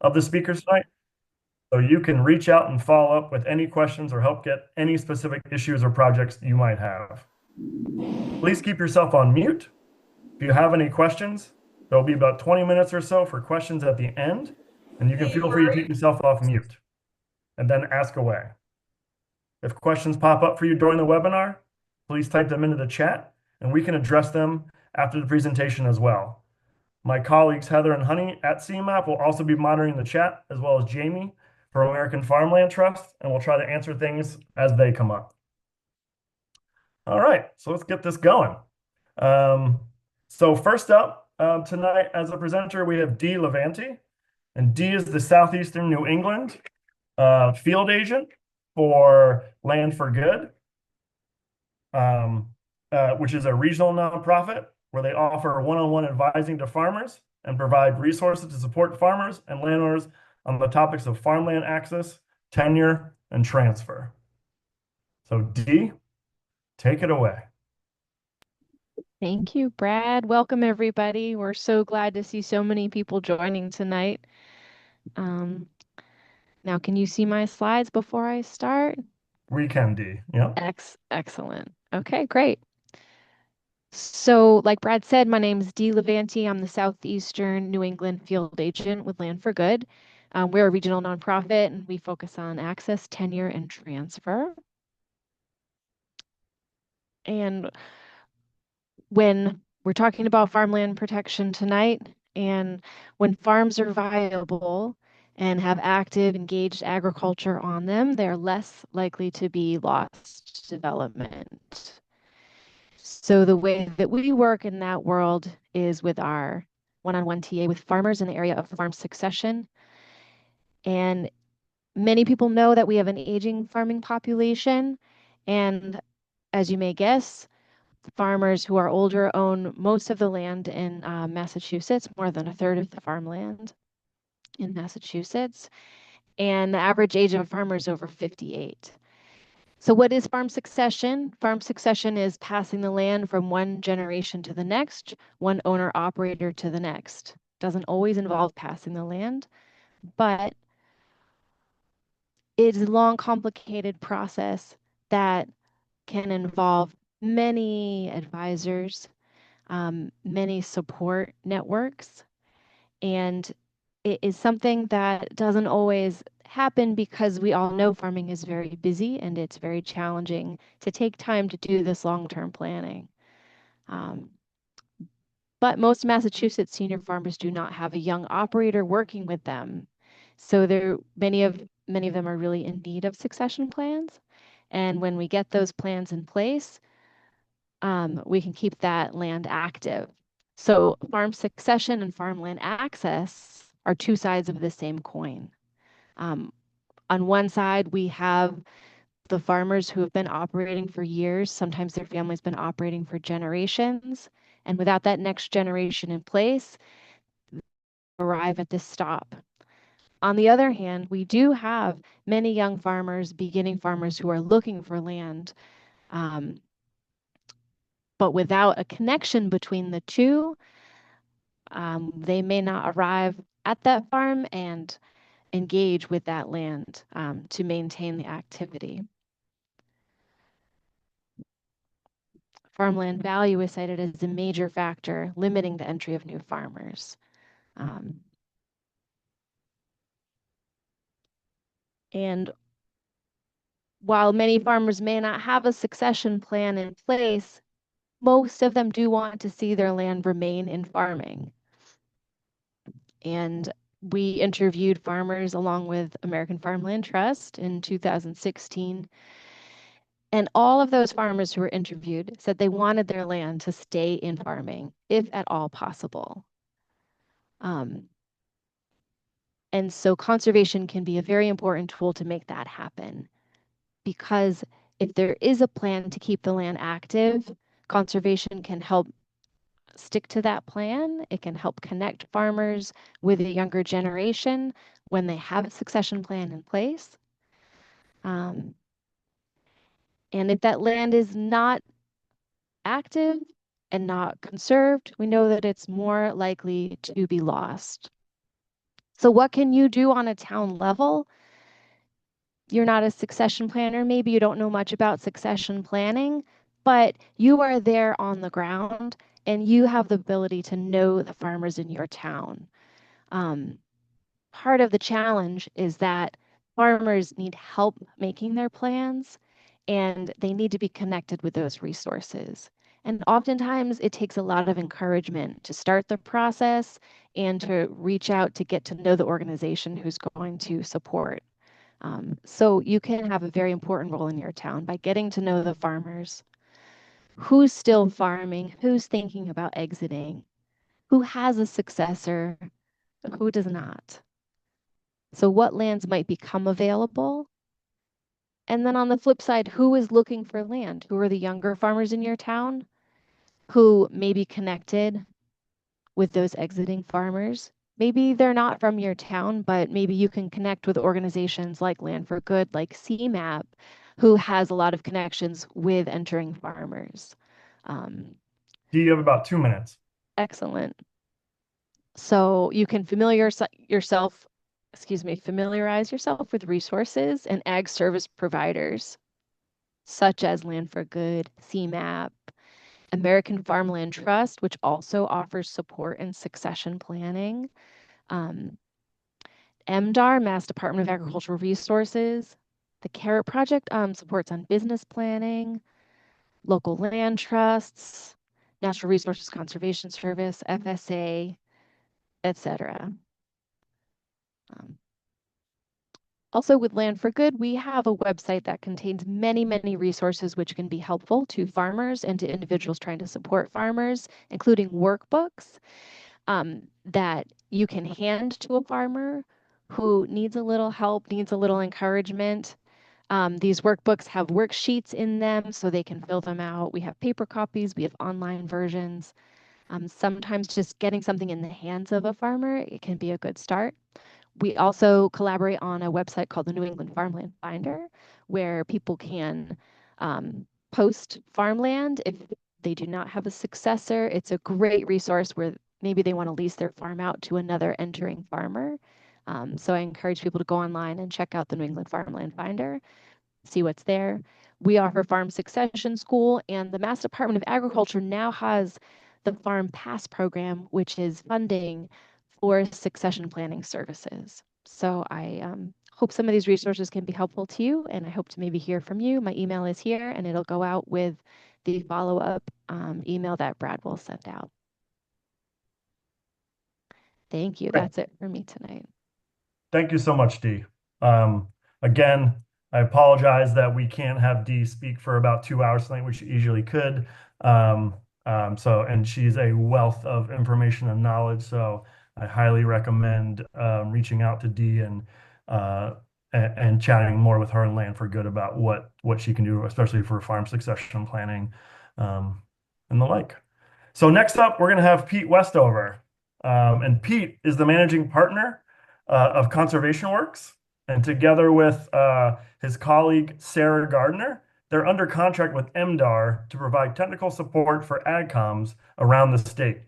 of the speakers tonight. So you can reach out and follow up with any questions or help get any specific issues or projects you might have. Please keep yourself on mute. If you have any questions, there'll be about 20 minutes or so for questions at the end, and you can feel free to take yourself off mute and then ask away. If questions pop up for you during the webinar, please type them into the chat and we can address them after the presentation as well. My colleagues Heather and Honey at SEMAP will also be monitoring the chat, as well as Jamie for American Farmland Trust, and we'll try to answer things as they come up. All right, so let's get this going. So first up tonight as a presenter, we have Dee Levanti, and Dee is the Southeastern New England field agent for Land for Good, which is a regional nonprofit where they offer one-on-one advising to farmers and provide resources to support farmers and landowners on the topics of farmland access, tenure, and transfer. So Dee, take it away. Thank you, Brad. Welcome, everybody. We're so glad to see so many people joining tonight. Now, can you see my slides before I start? We can, Dee. Yeah. Excellent. Okay, great. So, like Brad said, my name is Dee Levanti. I'm the Southeastern New England field agent with Land for Good. We're a regional nonprofit, and we focus on access, tenure, and transfer. And when we're talking about farmland protection tonight, and when farms are viable and have active, engaged agriculture on them, they're less likely to be lost to development. So the way that we work in that world is with our one-on-one TA with farmers in the area of farm succession. And many people know that we have an aging farming population. And as you may guess, farmers who are older own most of the land in Massachusetts, more than a third of the farmland in Massachusetts. And the average age of a farmer is over 58. So what is farm succession? Farm succession is passing the land from one generation to the next, one owner operator to the next. Doesn't always involve passing the land, but it's a long, complicated process that can involve many advisors, many support networks, and it is something that doesn't always happen because we all know farming is very busy and it's very challenging to take time to do this long-term planning. But most Massachusetts senior farmers do not have a young operator working with them. So many of them are really in need of succession plans. And when we get those plans in place, we can keep that land active. So farm succession and farmland access are two sides of the same coin. On one side, we have the farmers who have been operating for years. Sometimes their family's been operating for generations. And without that next generation in place, they arrive at this stop. On the other hand, we do have many young farmers, beginning farmers who are looking for land, but without a connection between the two, they may not arrive at that farm and engage with that land to maintain the activity. Farmland value is cited as a major factor limiting the entry of new farmers. And while many farmers may not have a succession plan in place, most of them do want to see their land remain in farming. And we interviewed farmers along with American Farmland Trust in 2016. And all of those farmers who were interviewed said they wanted their land to stay in farming, if at all possible. And so conservation can be a very important tool to make that happen. Because if there is a plan to keep the land active, conservation can help stick to that plan. It can help connect farmers with the younger generation when they have a succession plan in place. And if that land is not active and not conserved, we know that it's more likely to be lost. So what can you do on a town level? You're not a succession planner. Maybe you don't know much about succession planning, but you are there on the ground and you have the ability to know the farmers in your town. Um, Part of the challenge is that farmers need help making their plans and they need to be connected with those resources. And oftentimes it takes a lot of encouragement to start the process and to reach out to get to know the organization who's going to support. So you can have a very important role in your town by getting to know the farmers, who's still farming, who's thinking about exiting, who has a successor, who does not. So what lands might become available? And then on the flip side, who is looking for land? Who are the younger farmers in your town who may be connected with those exiting farmers? Maybe they're not from your town, but maybe you can connect with organizations like Land for Good, like SEMAP, who has a lot of connections with entering farmers. Um, Do you have about 2 minutes? Excellent. So you can familiarize yourself with resources and ag service providers such as Land for Good, CMAP, American Farmland Trust, which also offers support and succession planning, um, MDAR, Mass Department of Agricultural Resources. The Carrot Project supports on business planning, local land trusts, Natural Resources Conservation Service, FSA, etc. Um, Also, with Land for Good, we have a website that contains many, many resources which can be helpful to farmers and to individuals trying to support farmers, including workbooks that you can hand to a farmer who needs a little help, needs a little encouragement. These workbooks have worksheets in them so they can fill them out. We have paper copies, we have online versions. Sometimes just getting something in the hands of a farmer, it can be a good start. We also collaborate on a website called the New England Farmland Finder, where people can post farmland if they do not have a successor. It's a great resource where maybe they want to lease their farm out to another entering farmer. So I encourage people to go online and check out the New England Farmland Finder, see what's there. We offer farm succession school, and the Mass Department of Agriculture now has the Farm Pass program, which is funding for succession planning services. So I hope some of these resources can be helpful to you, and I hope to maybe hear from you. My email is here, and it'll go out with the follow-up email that Brad will send out. Thank you. Great. That's it for me tonight. Thank you so much, Dee. Um, Again, I apologize that we can't have Dee speak for about 2 hours tonight, which she usually could. And she's a wealth of information and knowledge. So I highly recommend reaching out to Dee and chatting more with her and Land for Good about what she can do, especially for farm succession planning and the like. So next up, we're going to have Pete Westover. And Pete is the managing partner of Conservation Works. And together with his colleague, Sarah Gardner, they're under contract with MDAR to provide technical support for AgComs around the state.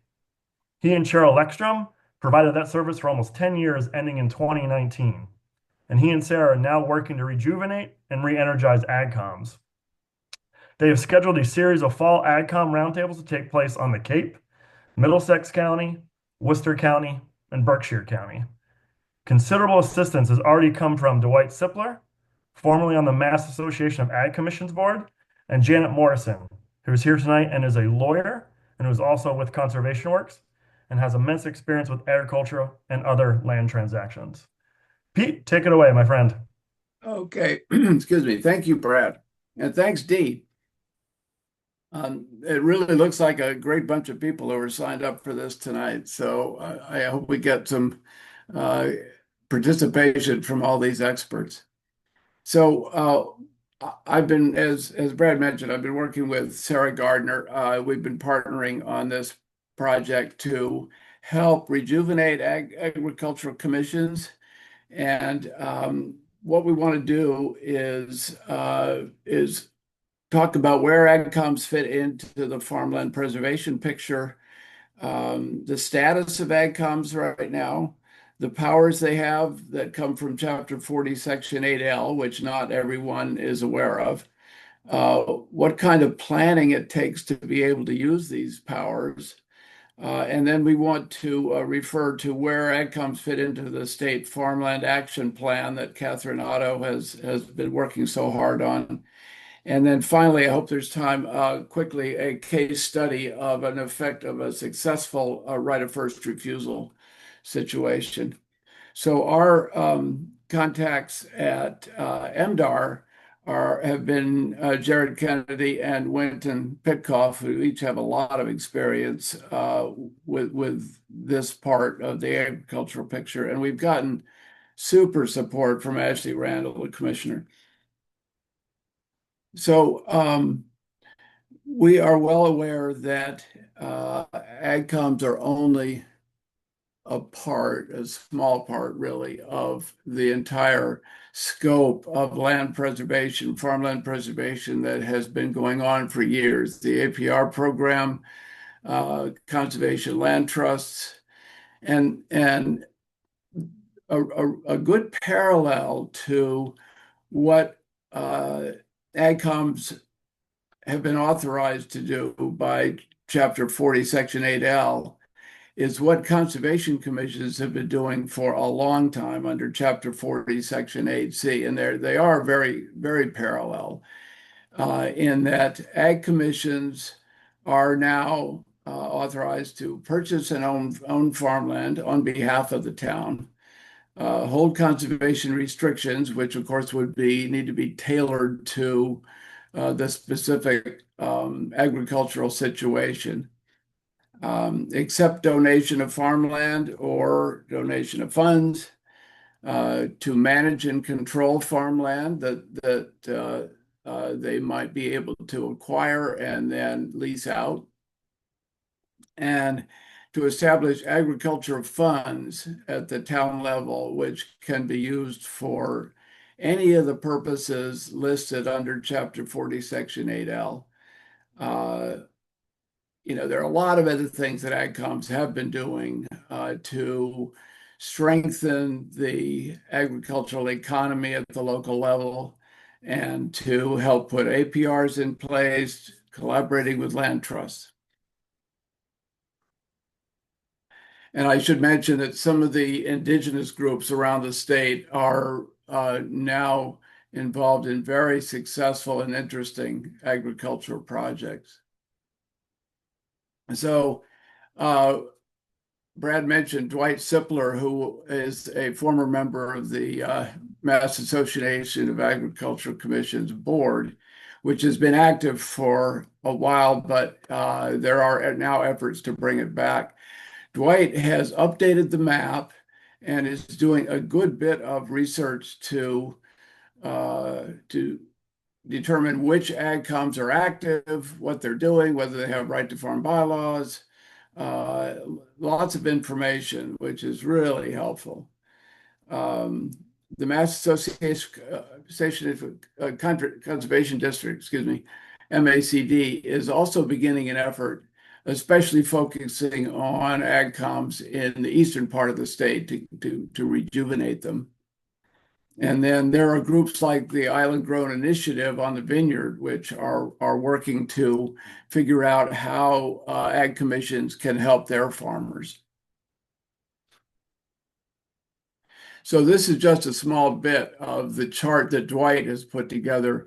He and Cheryl Leckstrom provided that service for almost 10 years, ending in 2019. And he and Sarah are now working to rejuvenate and re-energize AgComs. They have scheduled a series of fall AgCom roundtables to take place on the Cape, Middlesex County, Worcester County, and Berkshire County. Considerable assistance has already come from Dwight Sipler, formerly on the Mass Association of Ag Commissions Board, and Janet Morrison, who is here tonight and is a lawyer and who is also with Conservation Works and has immense experience with agriculture and other land transactions. Pete, take it away, my friend. Okay, excuse me. Thank you, Brad. And thanks, Dee. It really looks like a great bunch of people who are signed up for this tonight. So I hope we get some participation from all these experts. So I've been, as Brad mentioned, I've been working with Sarah Gardner. We've been partnering on this project to help rejuvenate agricultural commissions. And what we want to do is talk about where AgComs fit into the farmland preservation picture, the status of AgComs right now, the powers they have that come from Chapter 40, Section 8L, which not everyone is aware of, what kind of planning it takes to be able to use these powers. And then we want to refer to where AgComs fit into the state farmland action plan that Catherine Otto has been working so hard on. And then finally, I hope there's time, quickly, a case study of an effect of a successful right of first refusal situation. So our contacts at MDAR have been Jared Kennedy and Winton Pitkoff, who each have a lot of experience with this part of the agricultural picture. And we've gotten super support from Ashley Randall, the commissioner. So we are well aware that AgComs are only a small part really, of the entire scope of land preservation, farmland preservation that has been going on for years. The APR program, conservation land trusts, and a good parallel to what AgComs have been authorized to do by Chapter 40, Section 8L, is what conservation commissions have been doing for a long time under Chapter 40, Section 8C. And they are very, very parallel in that ag commissions are now authorized to purchase and own farmland on behalf of the town, hold conservation restrictions, which of course need to be tailored to the specific agricultural situation. Accept donation of farmland or donation of funds, to manage and control farmland that they might be able to acquire and then lease out, and to establish agricultural funds at the town level, which can be used for any of the purposes listed under Chapter 40, Section 8L. There are a lot of other things that AgComs have been doing to strengthen the agricultural economy at the local level and to help put APRs in place, collaborating with land trusts. And I should mention that some of the indigenous groups around the state are now involved in very successful and interesting agricultural projects. So Brad mentioned Dwight Sipler, who is a former member of the Mass Association of Agricultural Commissions board, which has been active for a while, but there are now efforts to bring it back. Dwight has updated the map and is doing a good bit of research to determine which AgComs are active, what they're doing, whether they have right to farm bylaws, lots of information, which is really helpful. The Mass Association of Conservation District, MACD, is also beginning an effort, especially focusing on AgComs in the eastern part of the state to rejuvenate them. And then there are groups like the Island Grown Initiative on the Vineyard, which are working to figure out how ag commissions can help their farmers. So this is just a small bit of the chart that Dwight has put together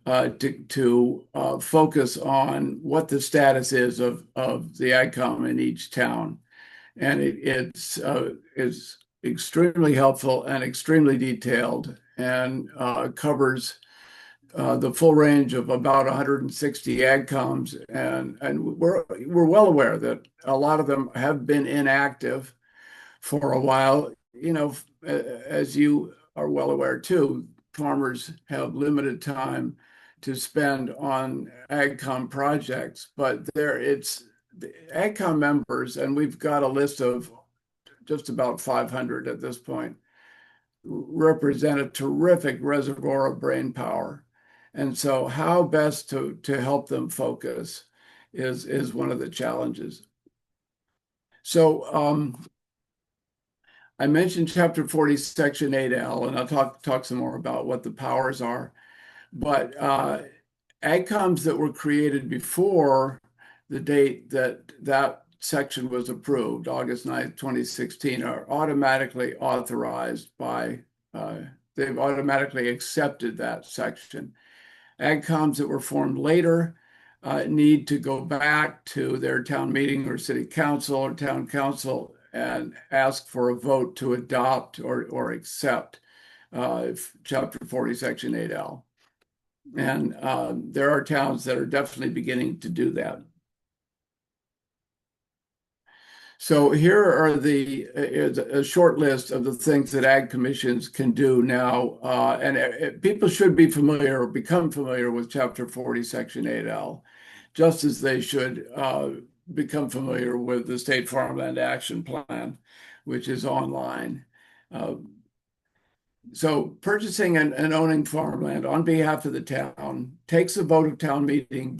to focus on what the status is of the AgCom in each town. And it's extremely helpful and extremely detailed, and covers the full range of about 160 AgComs. And we're well aware that a lot of them have been inactive for a while. As you are well aware too, farmers have limited time to spend on AgCom projects, but it's the AgCom members, and we've got a list of just about 500 at this point, represent a terrific reservoir of brain power. And so how best to help them focus is one of the challenges. So I mentioned Chapter 40, Section 8L, and I'll talk some more about what the powers are. But AgComs that were created before the date that section was approved, August 9th, 2016, are automatically authorized by, they've automatically accepted that section. AgComs that were formed later need to go back to their town meeting or city council or town council and ask for a vote to adopt or accept Chapter 40, Section 8L. And there are towns that are definitely beginning to do that. So here are a short list of the things that ag commissions can do now. And people should be familiar or become familiar with Chapter 40, Section 8L, just as they should become familiar with the State Farmland Action Plan, which is online. So purchasing and owning farmland on behalf of the town takes a vote of town meeting,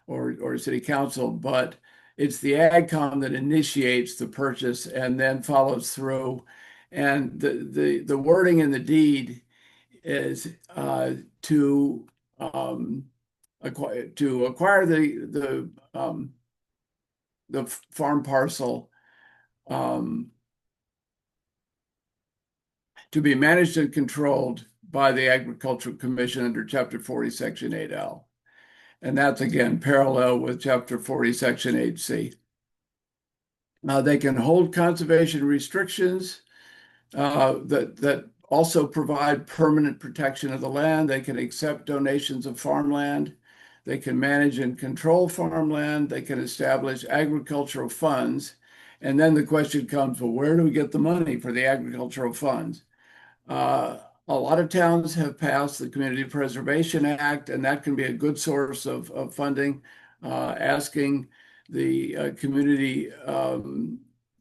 or city council, but it's the AgCom that initiates the purchase and then follows through. And the wording in the deed is to acquire the farm parcel to be managed and controlled by the Agricultural Commission under Chapter 40, Section 8L. And that's, again, parallel with Chapter 40, Section 8C. They can hold conservation restrictions that also provide permanent protection of the land. They can accept donations of farmland. They can manage and control farmland. They can establish agricultural funds. And then the question comes, well, where do we get the money for the agricultural funds? A lot of towns have passed the Community Preservation Act, and that can be a good source of funding. Asking the Community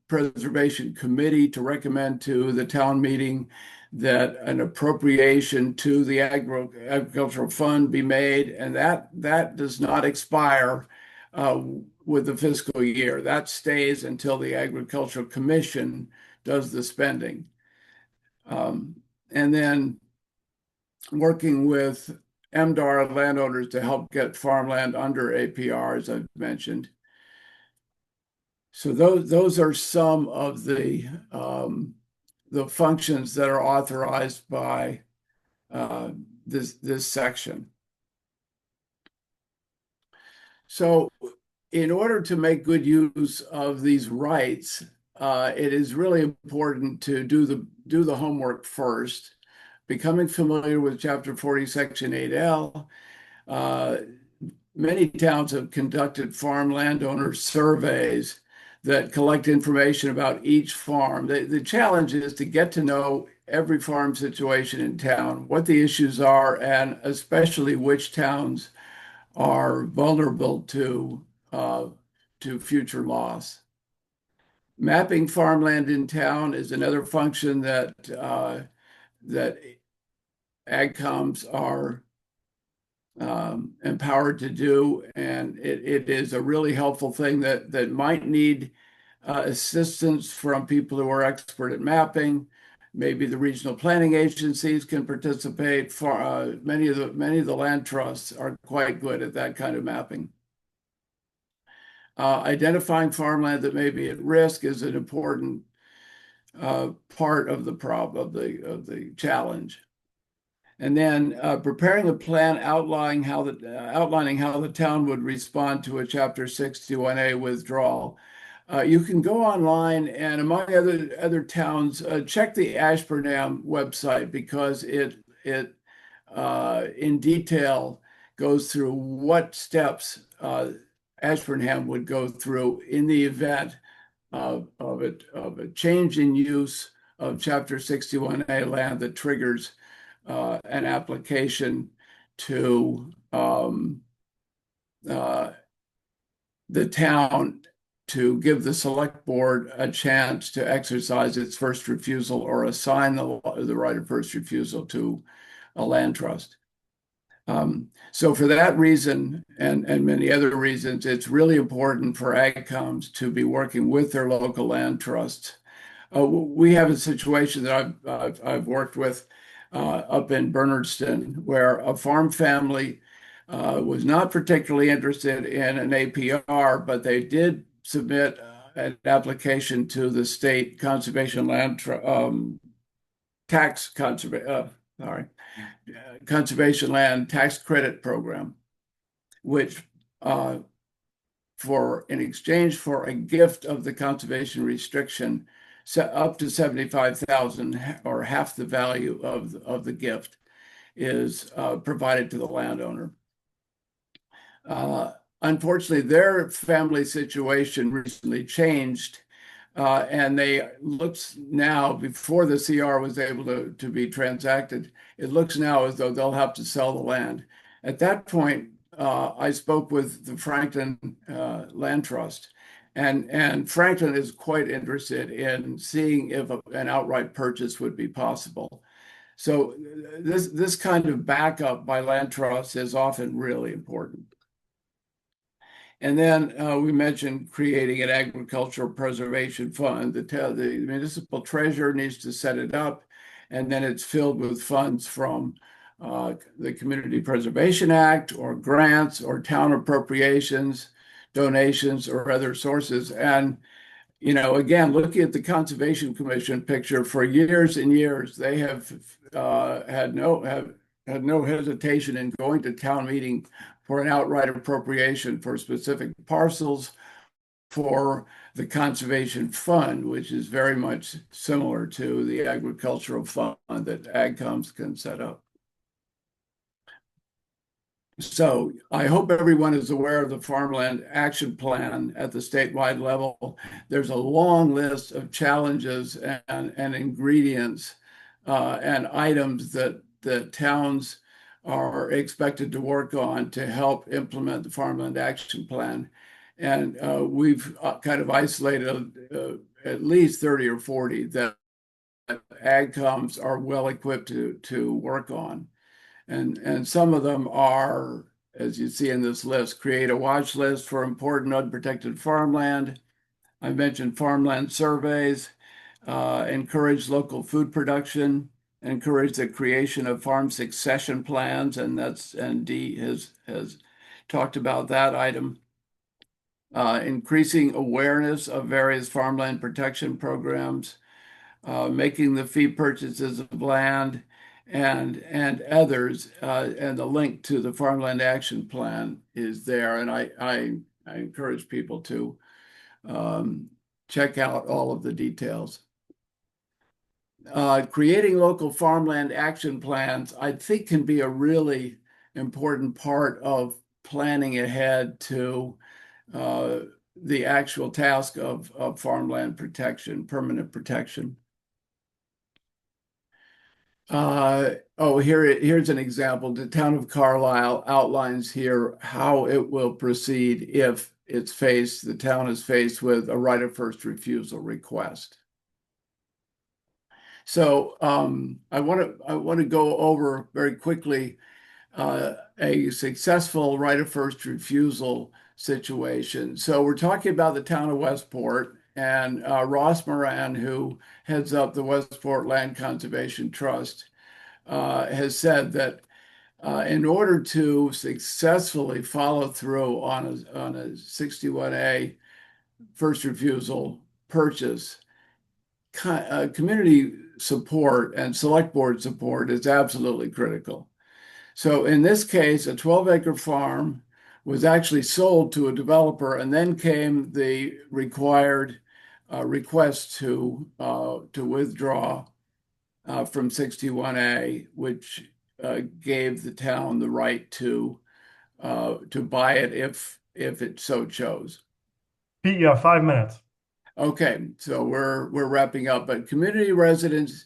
Preservation Committee to recommend to the town meeting that an appropriation to the agricultural fund be made, and that does not expire with the fiscal year. That stays until the Agricultural Commission does the spending. And then working with MDAR landowners to help get farmland under APR, as I've mentioned. So those are some of the functions that are authorized by this section. So in order to make good use of these rights, it is really important to do the homework first, becoming familiar with Chapter 40, Section 8L. Many towns have conducted farm landowner surveys that collect information about each farm. The challenge is to get to know every farm situation in town, what the issues are, and especially which towns are vulnerable to future loss. Mapping farmland in town is another function that AgComs are empowered to do, and it is a really helpful thing that might need assistance from people who are expert at mapping. Maybe the regional planning agencies can participate. Many of the land trusts are quite good at that kind of mapping. Identifying farmland that may be at risk is an important part of the problem of the challenge. And then preparing a plan outlining how the town would respond to a Chapter 61A withdrawal. You can go online and, among other towns, check the Ashburnham website, because it in detail goes through what steps Ashburnham would go through in the event of a change in use of Chapter 61A land that triggers an application to the town to give the select board a chance to exercise its first refusal or assign the right of first refusal to a land trust. So for that reason and many other reasons, it's really important for AgComs to be working with their local land trusts. We have a situation that I've worked with up in Bernardston, where a farm family was not particularly interested in an APR, but they did submit an application to the state conservation land tax conservation land tax credit program, which for in exchange for a gift of the conservation restriction, up to 75,000 or half the value of the gift is provided to the landowner. Unfortunately, their family situation recently changed, and they looks now, before the CR was able to be transacted, it looks now as though they'll have to sell the land. At that point, I spoke with the Franklin Land Trust, and Franklin is quite interested in seeing if an outright purchase would be possible. So this kind of backup by land trusts is often really important. And then we mentioned creating an agricultural preservation fund. The municipal treasurer needs to set it up, and then it's filled with funds from the Community Preservation Act or grants or town appropriations, donations, or other sources. And, again, looking at the Conservation Commission picture, for years and years, they have had no hesitation in going to town meeting for an outright appropriation for specific parcels for the conservation fund, which is very much similar to the agricultural fund that AgComs can set up. So I hope everyone is aware of the Farmland Action Plan at the statewide level. There's a long list of challenges and ingredients and items that towns are expected to work on to help implement the Farmland Action Plan. And we've kind of isolated at least 30 or 40 that AgComs are well equipped to work on. And some of them are, as you see in this list, create a watch list for important unprotected farmland. I mentioned farmland surveys, encourage local food production, encourage the creation of farm succession plans, and Dee has talked about that item. Increasing awareness of various farmland protection programs, making the fee purchases of land, and others, and the link to the Farmland Action Plan is there. And I encourage people to check out all of the details. Creating local farmland action plans, I think, can be a really important part of planning ahead to the actual task of farmland protection, permanent protection. Here's an example. The town of Carlisle outlines here how it will proceed if the town is faced with a right of first refusal request. So I want to go over very quickly a successful right of first refusal situation. So we're talking about the town of Westport, and Ross Moran, who heads up the Westport Land Conservation Trust, has said that in order to successfully follow through on a 61A first refusal purchase, community support and select board support is absolutely critical. So in this case, a 12-acre farm was actually sold to a developer, and then came the required request to withdraw from 61A, which gave the town the right to buy it if it so chose. Pete, you have 5 minutes. Okay, so we're wrapping up, but community residents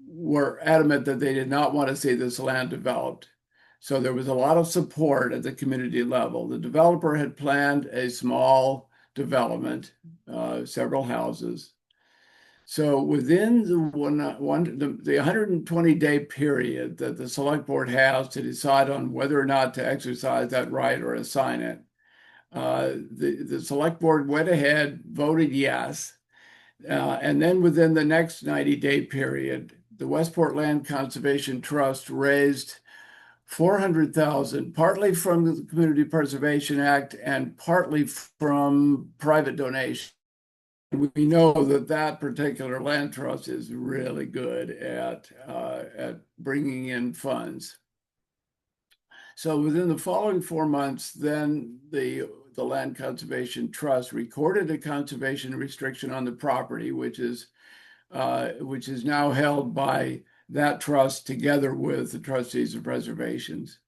were adamant that they did not want to see this land developed. So there was a lot of support at the community level. The developer had planned a small development, several houses. So within the 120-day period that the select board has to decide on whether or not to exercise that right or assign it, the select board went ahead, voted yes. And then within the next 90-day period, the Westport Land Conservation Trust raised $400,000, partly from the Community Preservation Act and partly from private donation. We know that that particular land trust is really good at bringing in funds. So within the following 4 months, then the Land Conservation Trust recorded a conservation restriction on the property, which is now held by that trust together with the trustees of reservations.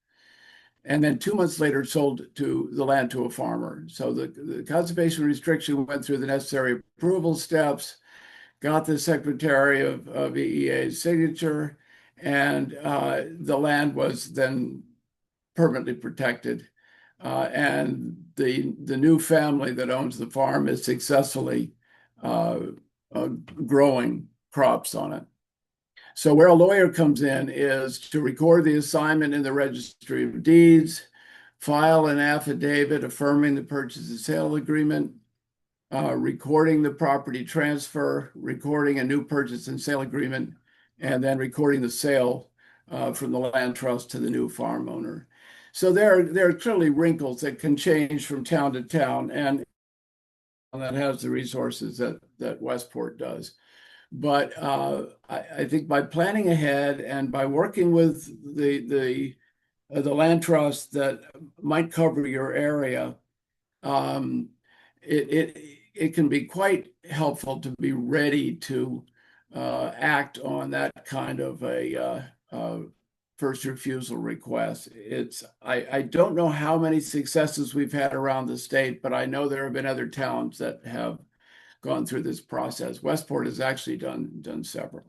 And then 2 months later, sold the land to a farmer. So the conservation restriction went through the necessary approval steps, got the Secretary of EEA's signature, and the land was then permanently protected. And the new family that owns the farm is successfully growing crops on it. So where a lawyer comes in is to record the assignment in the Registry of Deeds, file an affidavit affirming the purchase and sale agreement, recording the property transfer, recording a new purchase and sale agreement, and then recording the sale from the land trust to the new farm owner. So there are clearly wrinkles that can change from town to town, and that has the resources that Westport does. But I think by planning ahead and by working with the land trust that might cover your area, it can be quite helpful to be ready to act on that kind of a first refusal request. I don't know how many successes we've had around the state, but I know there have been other towns that have gone through this process. Westport has actually done several.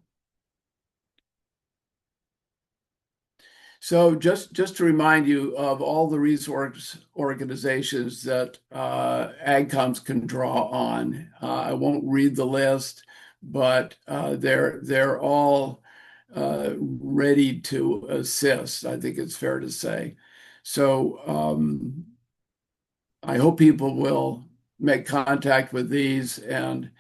So just to remind you of all the resource organizations that AgComs can draw on. I won't read the list, but they're all ready to assist, I think it's fair to say. So I hope people will make contact with these. And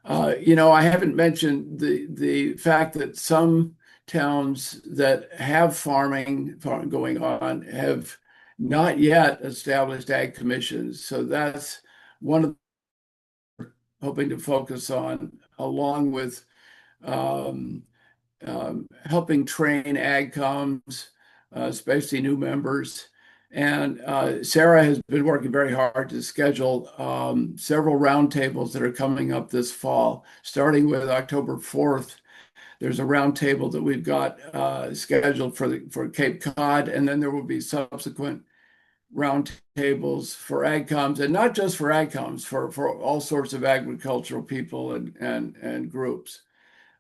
I haven't mentioned the fact that some towns that have farming going on have not yet established ag commissions. So that's one of the hoping to focus on, along with helping train AgComs, especially new members. And Sarah has been working very hard to schedule several roundtables that are coming up this fall, starting with October 4th. There's a roundtable that we've got scheduled for Cape Cod, and then there will be subsequent roundtables for AgComs, and not just for AgComs, for all sorts of agricultural people and groups.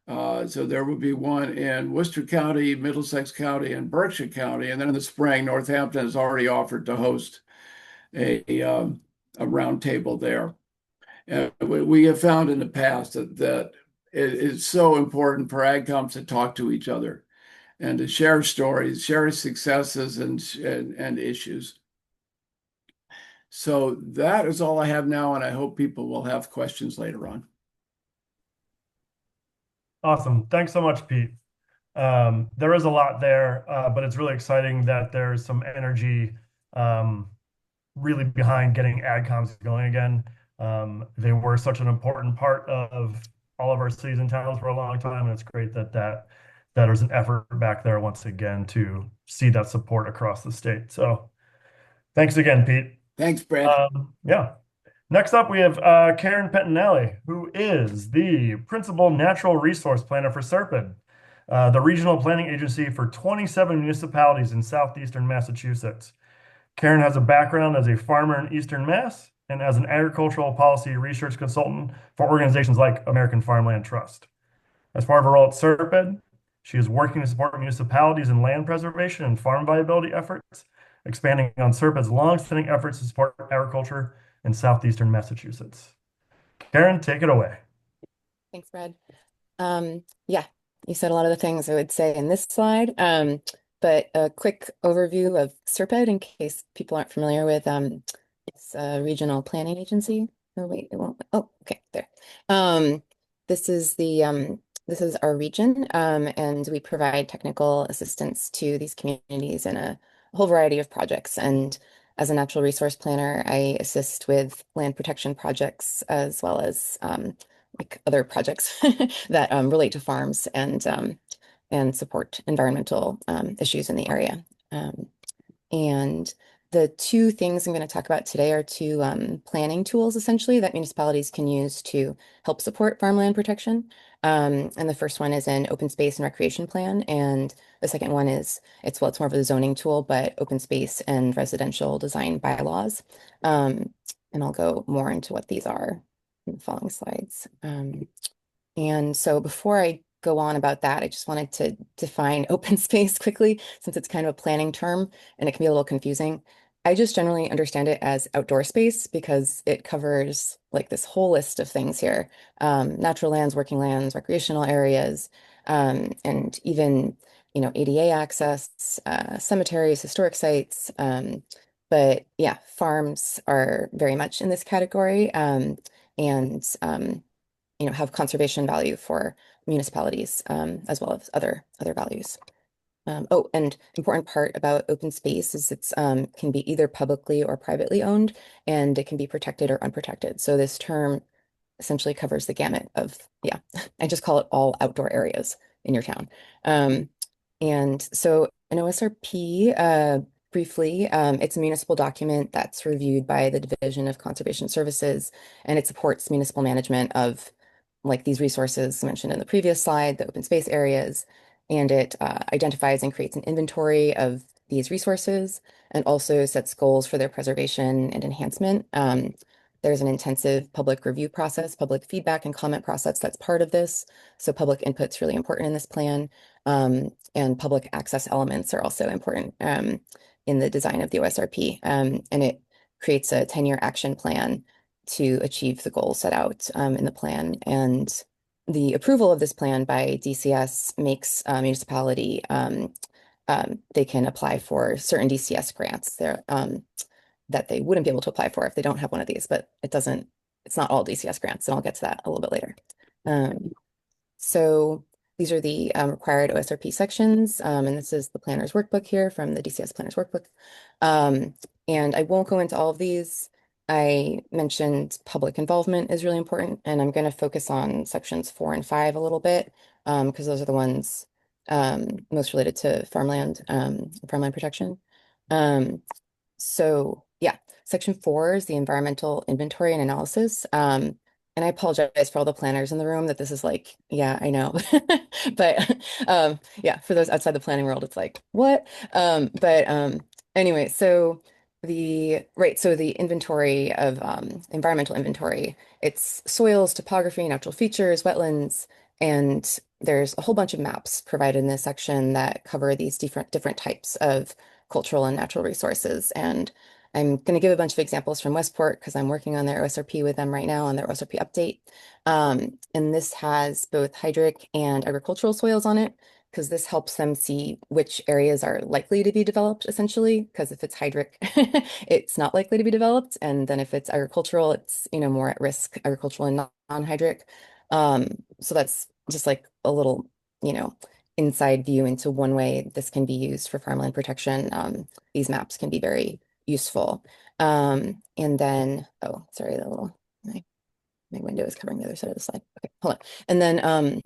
So there will be one in Worcester County, Middlesex County, and Berkshire County. And then in the spring, Northampton has already offered to host a roundtable there. And we have found in the past that it is so important for AgComs to talk to each other and to share stories, share successes and issues. So that is all I have now, and I hope people will have questions later on. Awesome. Thanks so much, Pete. There is a lot there, but it's really exciting that there's some energy really behind getting AgComs going again. They were such an important part of all of our cities and towns for a long time, and it's great that there's an effort back there once again to see that support across the state. So thanks again, Pete. Thanks, Brad. Yeah. Next up, we have Karen Pettinelli, who is the Principal Natural Resource Planner for SERPID, the regional planning agency for 27 municipalities in southeastern Massachusetts. Karen has a background as a farmer in Eastern Mass and as an agricultural policy research consultant for organizations like American Farmland Trust. As part of her role at SERPID, she is working to support municipalities in land preservation and farm viability efforts, expanding on SERPID's long-standing efforts to support agriculture in southeastern Massachusetts. Karen, take it away. Thanks, Brad. Yeah, you said a lot of the things I would say in this slide, but a quick overview of SERPID in case people aren't familiar with it's a regional planning agency. Oh, wait, it won't. Oh, okay, there. this is our region, and we provide technical assistance to these communities in a whole variety of projects. And as a natural resource planner, I assist with land protection projects as well as like other projects that relate to farms and support environmental issues in the area. And the two things I'm going to talk about today are two planning tools, essentially, that municipalities can use to help support farmland protection. And the first one is an open space and recreation plan. And the second one is, well, it's more of a zoning tool, but open space and residential design bylaws. And I'll go more into what these are in the following slides. And so before I go on about that, I just wanted to define open space quickly, since it's kind of a planning term and it can be a little confusing. I just generally understand it as outdoor space because it covers like this whole list of things here. Natural lands, working lands, recreational areas, and even, ADA access, cemeteries, historic sites. But yeah, farms are very much in this category. And have conservation value for municipalities, as well as other values. Oh, and important part about open space is it's can be either publicly or privately owned, and it can be protected or unprotected. So this term essentially covers the gamut of, yeah, I just call it all outdoor areas in your town. And so an OSRP, briefly, it's a municipal document that's reviewed by the Division of Conservation Services, and it supports municipal management of like these resources mentioned in the previous slide, the open space areas, and it identifies and creates an inventory of these resources and also sets goals for their preservation and enhancement. There's an intensive public review process, public feedback and comment process that's part of this. So public input's really important in this plan. And public access elements are also important in the design of the OSRP. And it creates a 10-year action plan to achieve the goals set out in the plan. And the approval of this plan by DCS makes a municipality, they can apply for certain DCS grants there that they wouldn't be able to apply for if they don't have one of these, but it's not all DCS grants, and I'll get to that a little bit later. So these are the required OSRP sections, and this is the planner's workbook here from the DCS planner's workbook. And I won't go into all of these. I mentioned public involvement is really important, and I'm going to focus on sections 4 and 5 a little bit, because those are the ones most related to farmland protection. So yeah, section 4 is the environmental inventory and analysis. And I apologize for all the planners in the room that this is like, yeah, I know. But yeah, for those outside the planning world, it's like, what? But anyway, so the inventory of environmental inventory, it's soils, topography, natural features, wetlands, and there's a whole bunch of maps provided in this section that cover these different types of cultural and natural resources. And I'm going to give a bunch of examples from Westport because I'm working on their OSRP with them right now on their OSRP update. And this has both hydric and agricultural soils on it, because this helps them see which areas are likely to be developed, essentially. Because if it's hydric, it's not likely to be developed. And then if it's agricultural, it's, more at risk, agricultural and non-hydric. So that's just like a little, inside view into one way this can be used for farmland protection. These maps can be very useful. And then, oh, sorry, my window is covering the other side of the slide. Okay, hold on. And then,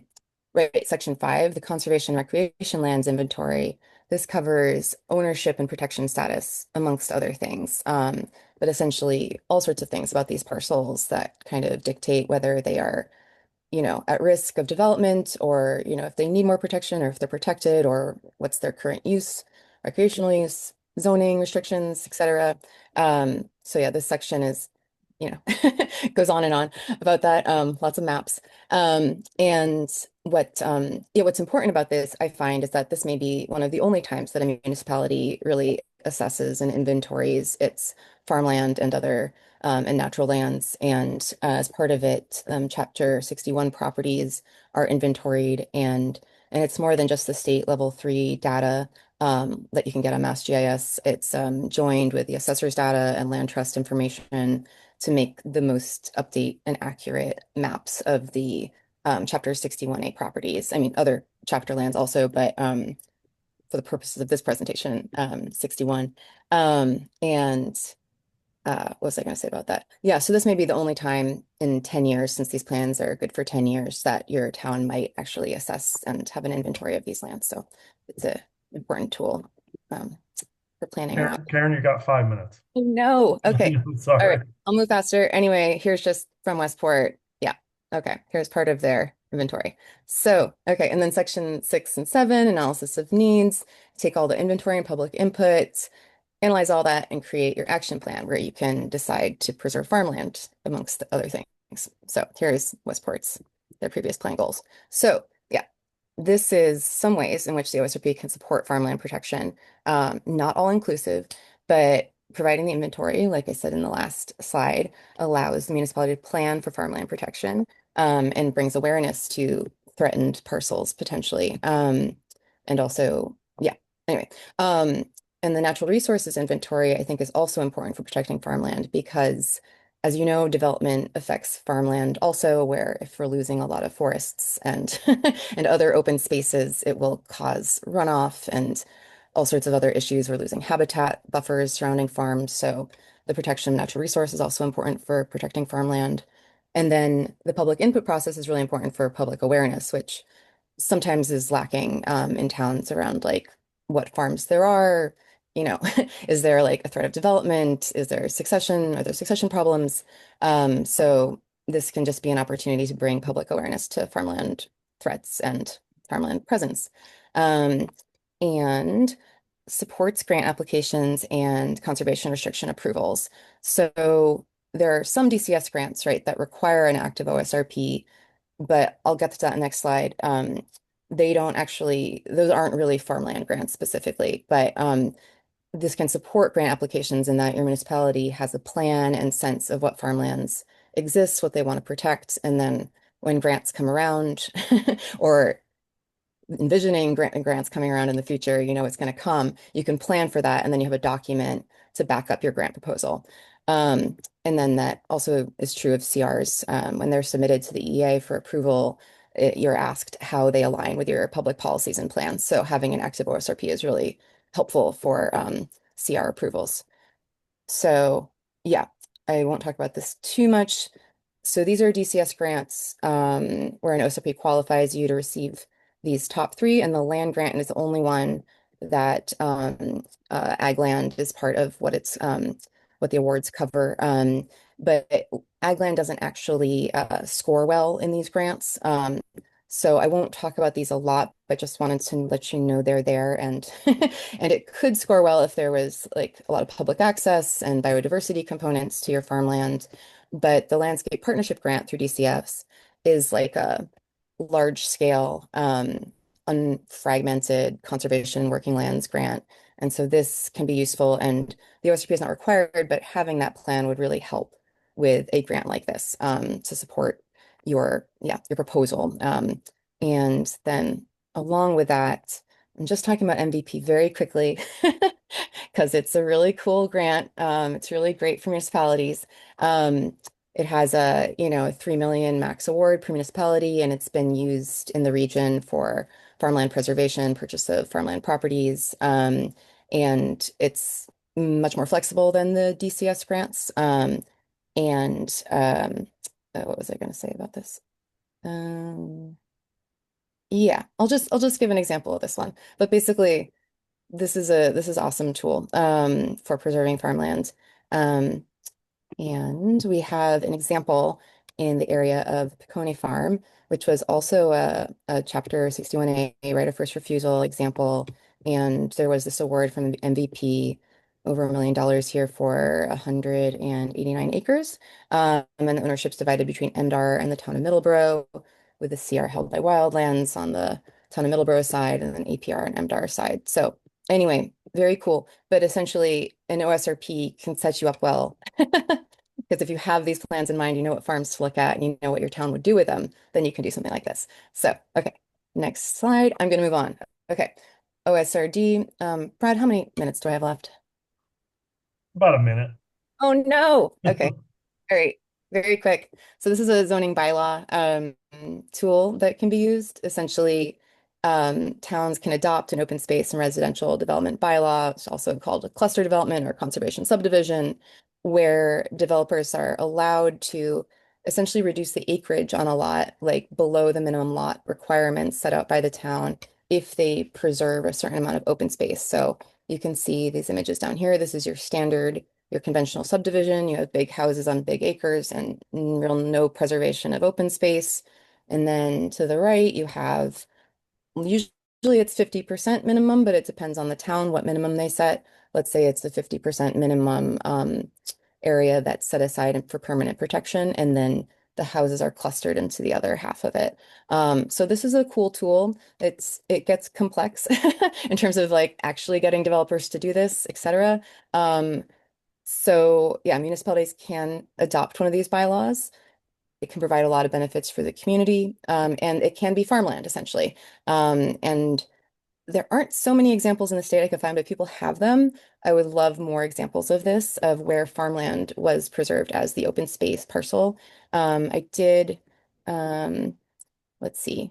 right, section 5, the conservation recreation lands inventory. This covers ownership and protection status, amongst other things. But essentially all sorts of things about these parcels that kind of dictate whether they are at risk of development, or, if they need more protection, or if they're protected, or what's their current use, recreational use, zoning restrictions, etc. So yeah, this section is, goes on and on about that. Lots of maps. And what's important about this, I find, is that this may be one of the only times that a municipality really assesses and inventories its farmland and other and natural lands. And as part of it, Chapter 61 properties are inventoried, and it's more than just the state level 3 data that you can get on MassGIS. It's joined with the assessor's data and land trust information to make the most update and accurate maps of the Chapter 61A properties. I mean, other chapter lands also, but for the purposes of this presentation, 61. And what was I going to say about that? Yeah, so this may be the only time in 10 years, since these plans are good for 10 years, that your town might actually assess and have an inventory of these lands. So it's an important tool for planning around. Karen, you got 5 minutes. No, okay. All Sorry. right, I'll move faster. Anyway, here's just from Westport. Yeah, okay. Here's part of their inventory. So, okay, and then section 6 and 7, analysis of needs, take all the inventory and public input, analyze all that, and create your action plan where you can decide to preserve farmland amongst the other things. So here's Westport's, their previous plan goals. So yeah, this is some ways in which the OSRP can support farmland protection. Not all inclusive, but providing the inventory, like I said in the last slide, allows the municipality to plan for farmland protection, and brings awareness to threatened parcels potentially. And also, yeah, anyway. And the natural resources inventory, I think, is also important for protecting farmland because, as you know, development affects farmland also, where if we're losing a lot of forests and and other open spaces, it will cause runoff and all sorts of other issues. We're losing habitat buffers surrounding farms. So the protection of natural resources is also important for protecting farmland. And then the public input process is really important for public awareness, which sometimes is lacking in towns around like what farms there are. You know, is there like a threat of development? Is there succession? Are there succession problems? So this can just be an opportunity to bring public awareness to farmland threats and farmland presence. And supports grant applications and conservation restriction approvals. So there are some DCS grants, right, that require an active OSRP, but I'll get to that next slide. They don't actually, those aren't really farmland grants specifically, but this can support grant applications in that your municipality has a plan and sense of what farmlands exist, what they want to protect, and then when grants come around or envisioning grants coming around in the future, you know it's going to come, you can plan for that, and then you have a document to back up your grant proposal. And then that also is true of CRs. When they're submitted to the EA for approval, you're asked how they align with your public policies and plans. So having an active OSRP is really helpful for CR approvals. So yeah, I won't talk about this too much. So these are DCS grants where an OSRP qualifies you to receive these top three, and the land grant is the only one that ag land is part of what it's what the awards cover. But ag land doesn't actually score well in these grants. So I won't talk about these a lot, but just wanted to let you know they're there, and and it could score well if there was like a lot of public access and biodiversity components to your farmland. But the Landscape Partnership Grant through DCFs is like a large scale, unfragmented conservation working lands grant. And so this can be useful, and the OSRP is not required, but having that plan would really help with a grant like this to support your proposal. And then along with that, I'm just talking about MVP very quickly because it's a really cool grant. It's really great for municipalities. It has a 3 million max award per municipality, and it's been used in the region for farmland preservation, purchase of farmland properties, and it's much more flexible than the DCS grants. And what was I going to say about this? Yeah, I'll just give an example of this one. But basically, this is awesome tool for preserving farmland. And we have an example in the area of Pecone Farm, which was also a Chapter 61A right of first refusal example. And there was this award from the MVP, over $1 million here for 189 acres. And the ownership's divided between MDAR and the town of Middleborough, with the CR held by Wildlands on the town of Middleborough side, and then APR and MDAR side. So anyway, very cool. But essentially, an OSRP can set you up well. Because if you have these plans in mind, you know what farms to look at, and you know what your town would do with them, then you can do something like this. So, okay, next slide. I'm going to move on. Okay, OSRD. Brad, how many minutes do I have left? About a minute. Oh, no. Okay. All right. Very quick. So this is a zoning bylaw. tool that can be used. Essentially, towns can adopt an open space and residential development bylaw, it's also called a cluster development or conservation subdivision, where developers are allowed to essentially reduce the acreage on a lot, like below the minimum lot requirements set out by the town, if they preserve a certain amount of open space. So you can see these images down here. This is your standard, your conventional subdivision. You have big houses on big acres and real no preservation of open space. And then to the right, you have usually it's 50% minimum, but it depends on the town what minimum they set. Let's say it's a 50% minimum area that's set aside for permanent protection, and then the houses are clustered into the other half of it. So this is a cool tool. It gets complex in terms of like actually getting developers to do this, etc. So yeah, municipalities can adopt one of these bylaws. It can provide a lot of benefits for the community, and it can be farmland essentially. And there aren't so many examples in the state I could find, but people have them. I would love more examples of this, of where farmland was preserved as the open space parcel. I did, let's see.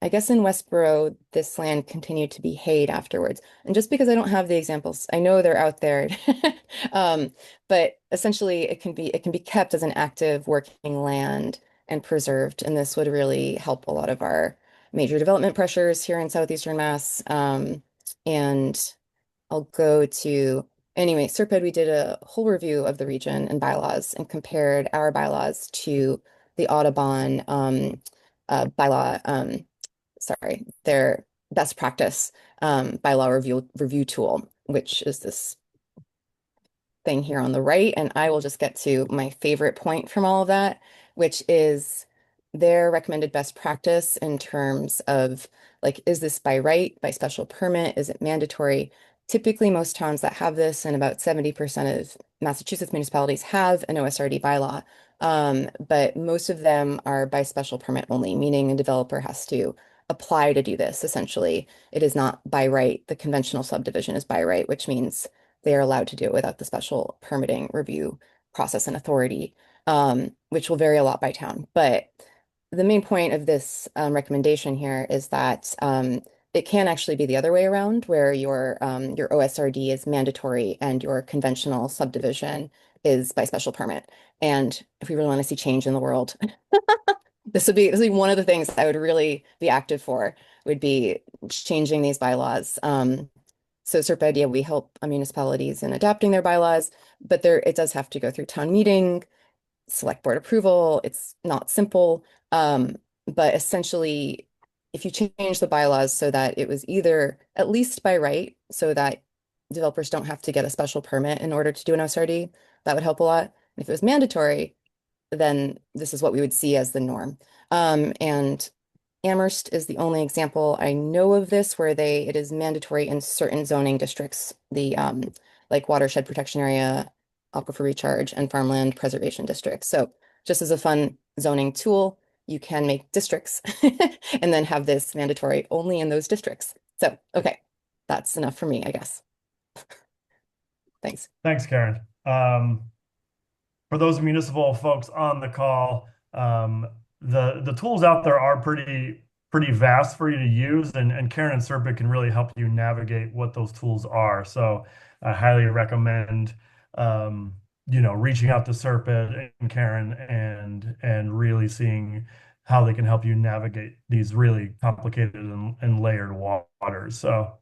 I guess in Westboro, this land continued to be hayed afterwards. And just because I don't have the examples, I know they're out there. But essentially it can be kept as an active working land and preserved. And this would really help a lot of our major development pressures here in southeastern Mass. And I'll go to anyway, Serped, we did a whole review of the region and bylaws and compared our bylaws to the Audubon bylaw sorry, their best practice bylaw review tool, which is this thing here on the right. And I will just get to my favorite point from all of that, which is their recommended best practice in terms of like, is this by right, by special permit? Is it mandatory? Typically, most towns that have this, and about 70% of Massachusetts municipalities have an OSRD bylaw. But most of them are by special permit only, meaning a developer has to apply to do this. Essentially, it is not by right. The conventional subdivision is by right, which means they are allowed to do it without the special permitting review process and authority, which will vary a lot by town. But the main point of this recommendation here is that it can actually be the other way around, where your OSRD is mandatory and your conventional subdivision is by special permit. And if we really want to see change in the world, this would be one of the things I would really be active for, would be changing these bylaws. So Serped, yeah, we help municipalities in adapting their bylaws, but it does have to go through town meeting, select board approval. It's not simple. But essentially, if you change the bylaws so that it was either at least by right, so that developers don't have to get a special permit in order to do an OSRD, that would help a lot. And if it was mandatory, then this is what we would see as the norm. And Amherst is the only example I know of this where it is mandatory in certain zoning districts, the like watershed protection area, aquifer recharge, and farmland preservation districts. So just as a fun zoning tool, you can make districts and then have this mandatory only in those districts. So, okay, that's enough for me, I guess. Thanks. Thanks, Karen. For those municipal folks on the call, the tools out there are pretty vast for you to use, and Karen and Serpent can really help you navigate what those tools are. So I highly recommend reaching out to Serpent and Karen and really seeing how they can help you navigate these really complicated and layered waters. So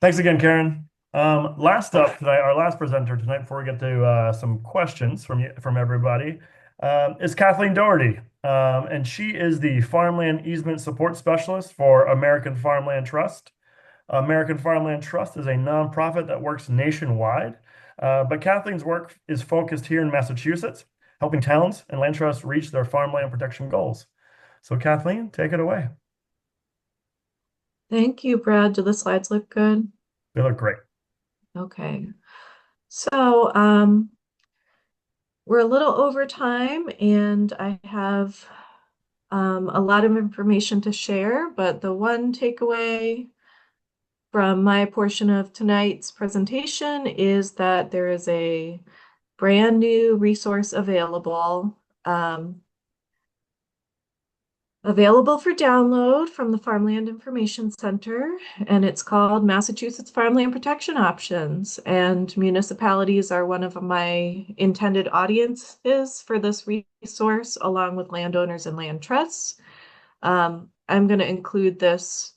thanks again, Karen. Last up tonight, our last presenter tonight, before we get to some questions from everybody, is Kathleen Doherty. And she is the Farmland Easement Support Specialist for American Farmland Trust. American Farmland Trust is a nonprofit that works nationwide, but Kathleen's work is focused here in Massachusetts, helping towns and land trusts reach their farmland protection goals. So Kathleen, take it away. Thank you, Brad. Do the slides look good? They look great. Okay. So we're a little over time, and I have a lot of information to share, but the one takeaway from my portion of tonight's presentation is that there is a brand new resource available available for download from the Farmland Information Center, and it's called Massachusetts Farmland Protection Options. And municipalities are one of my intended audiences for this resource, along with landowners and land trusts. I'm going to include this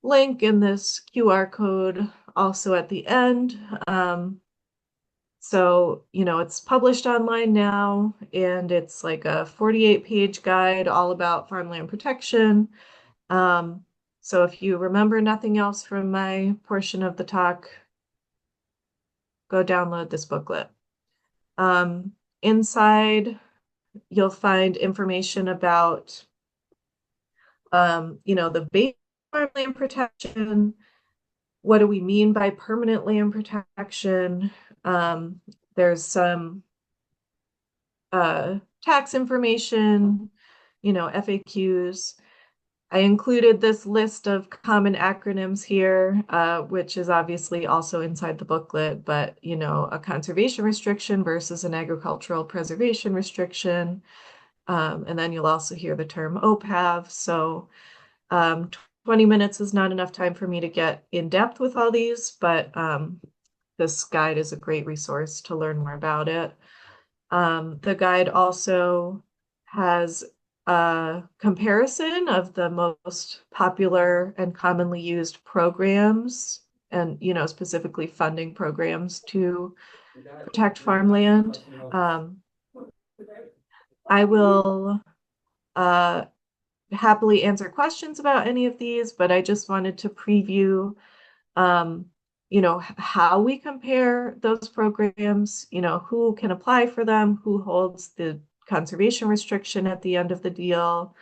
link in this QR code also at the end. So, it's published online now, and it's like a 48-page guide all about farmland protection. So if you remember nothing else from my portion of the talk, go download this booklet. Inside, you'll find information about, the basic farmland protection. What do we mean by permanent land protection? There's some tax information, FAQs. I included this list of common acronyms here, which is obviously also inside the booklet, but, a conservation restriction versus an agricultural preservation restriction. And then you'll also hear the term OPAV. So 20 minutes is not enough time for me to get in depth with all these, but this guide is a great resource to learn more about it. The guide also has a comparison of the most popular and commonly used programs and, specifically funding programs to protect farmland. I will happily answer questions about any of these, but I just wanted to preview, how we compare those programs, who can apply for them, who holds the conservation restriction at the end of the deal,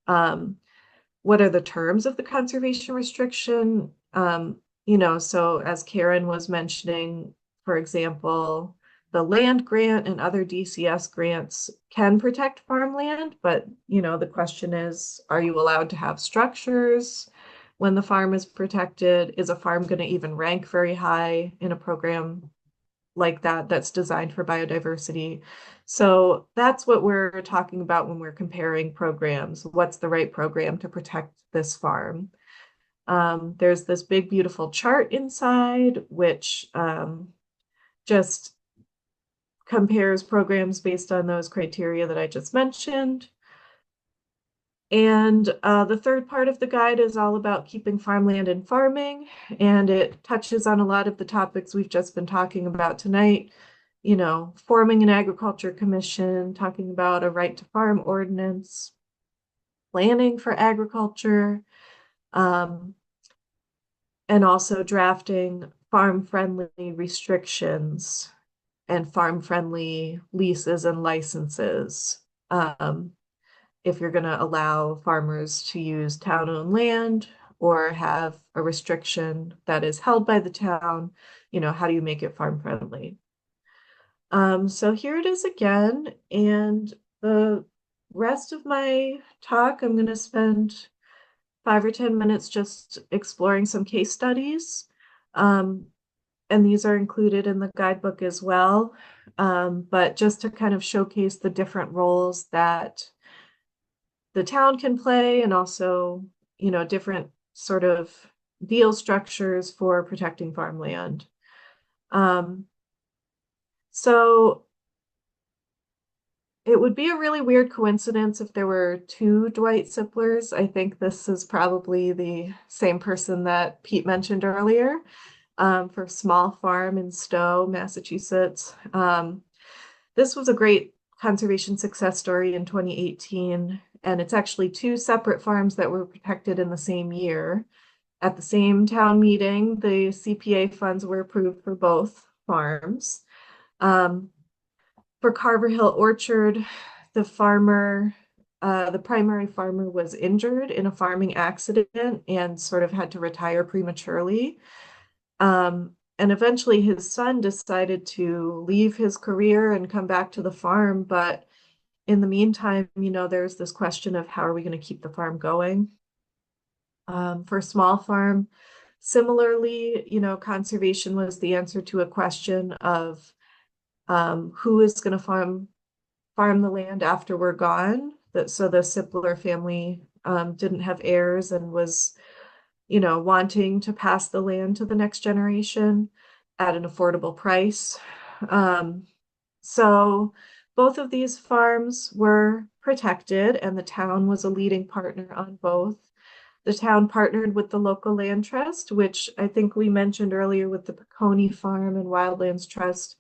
what are the terms of the conservation restriction, so as Karen was mentioning, for example, the land grant and other DCS grants can protect farmland, but, the question is, are you allowed to have structures when the farm is protected? Is a farm going to even rank very high in a program like that that's designed for biodiversity? So that's what we're talking about when we're comparing programs. What's the right program to protect this farm? There's this big, beautiful chart inside, which just compares programs based on those criteria that I just mentioned. And the third part of the guide is all about keeping farmland and farming, and it touches on a lot of the topics we've just been talking about tonight, forming an agriculture commission, talking about a right to farm ordinance, planning for agriculture, and also drafting farm-friendly restrictions and farm-friendly leases and licenses. If you're going to allow farmers to use town-owned land or have a restriction that is held by the town, how do you make it farm-friendly? So here it is again, and the rest of my talk, I'm going to spend 5 or 10 minutes just exploring some case studies. And these are included in the guidebook as well. But just to kind of showcase the different roles that the town can play, and also, different sort of deal structures for protecting farmland. So it would be a really weird coincidence if there were two Dwight Sipplers. I think this is probably the same person that Pete mentioned earlier, for Small Farm in Stowe, Massachusetts. This was a great conservation success story in 2018, and it's actually two separate farms that were protected in the same year. At the same town meeting, the CPA funds were approved for both farms. For Carver Hill Orchard, the primary farmer was injured in a farming accident and sort of had to retire prematurely. And eventually his son decided to leave his career and come back to the farm. But in the meantime, there's this question of how are we going to keep the farm going? For Small Farm, similarly, conservation was the answer to a question of who is going to farm the land after we're gone. so the Sipler family didn't have heirs and was, you know, wanting to pass the land to the next generation at an affordable price. So both of these farms were protected, and the town was a leading partner on both. The town partnered with the local land trust, which I think we mentioned earlier with the Peconi Farm and Wildlands Trust.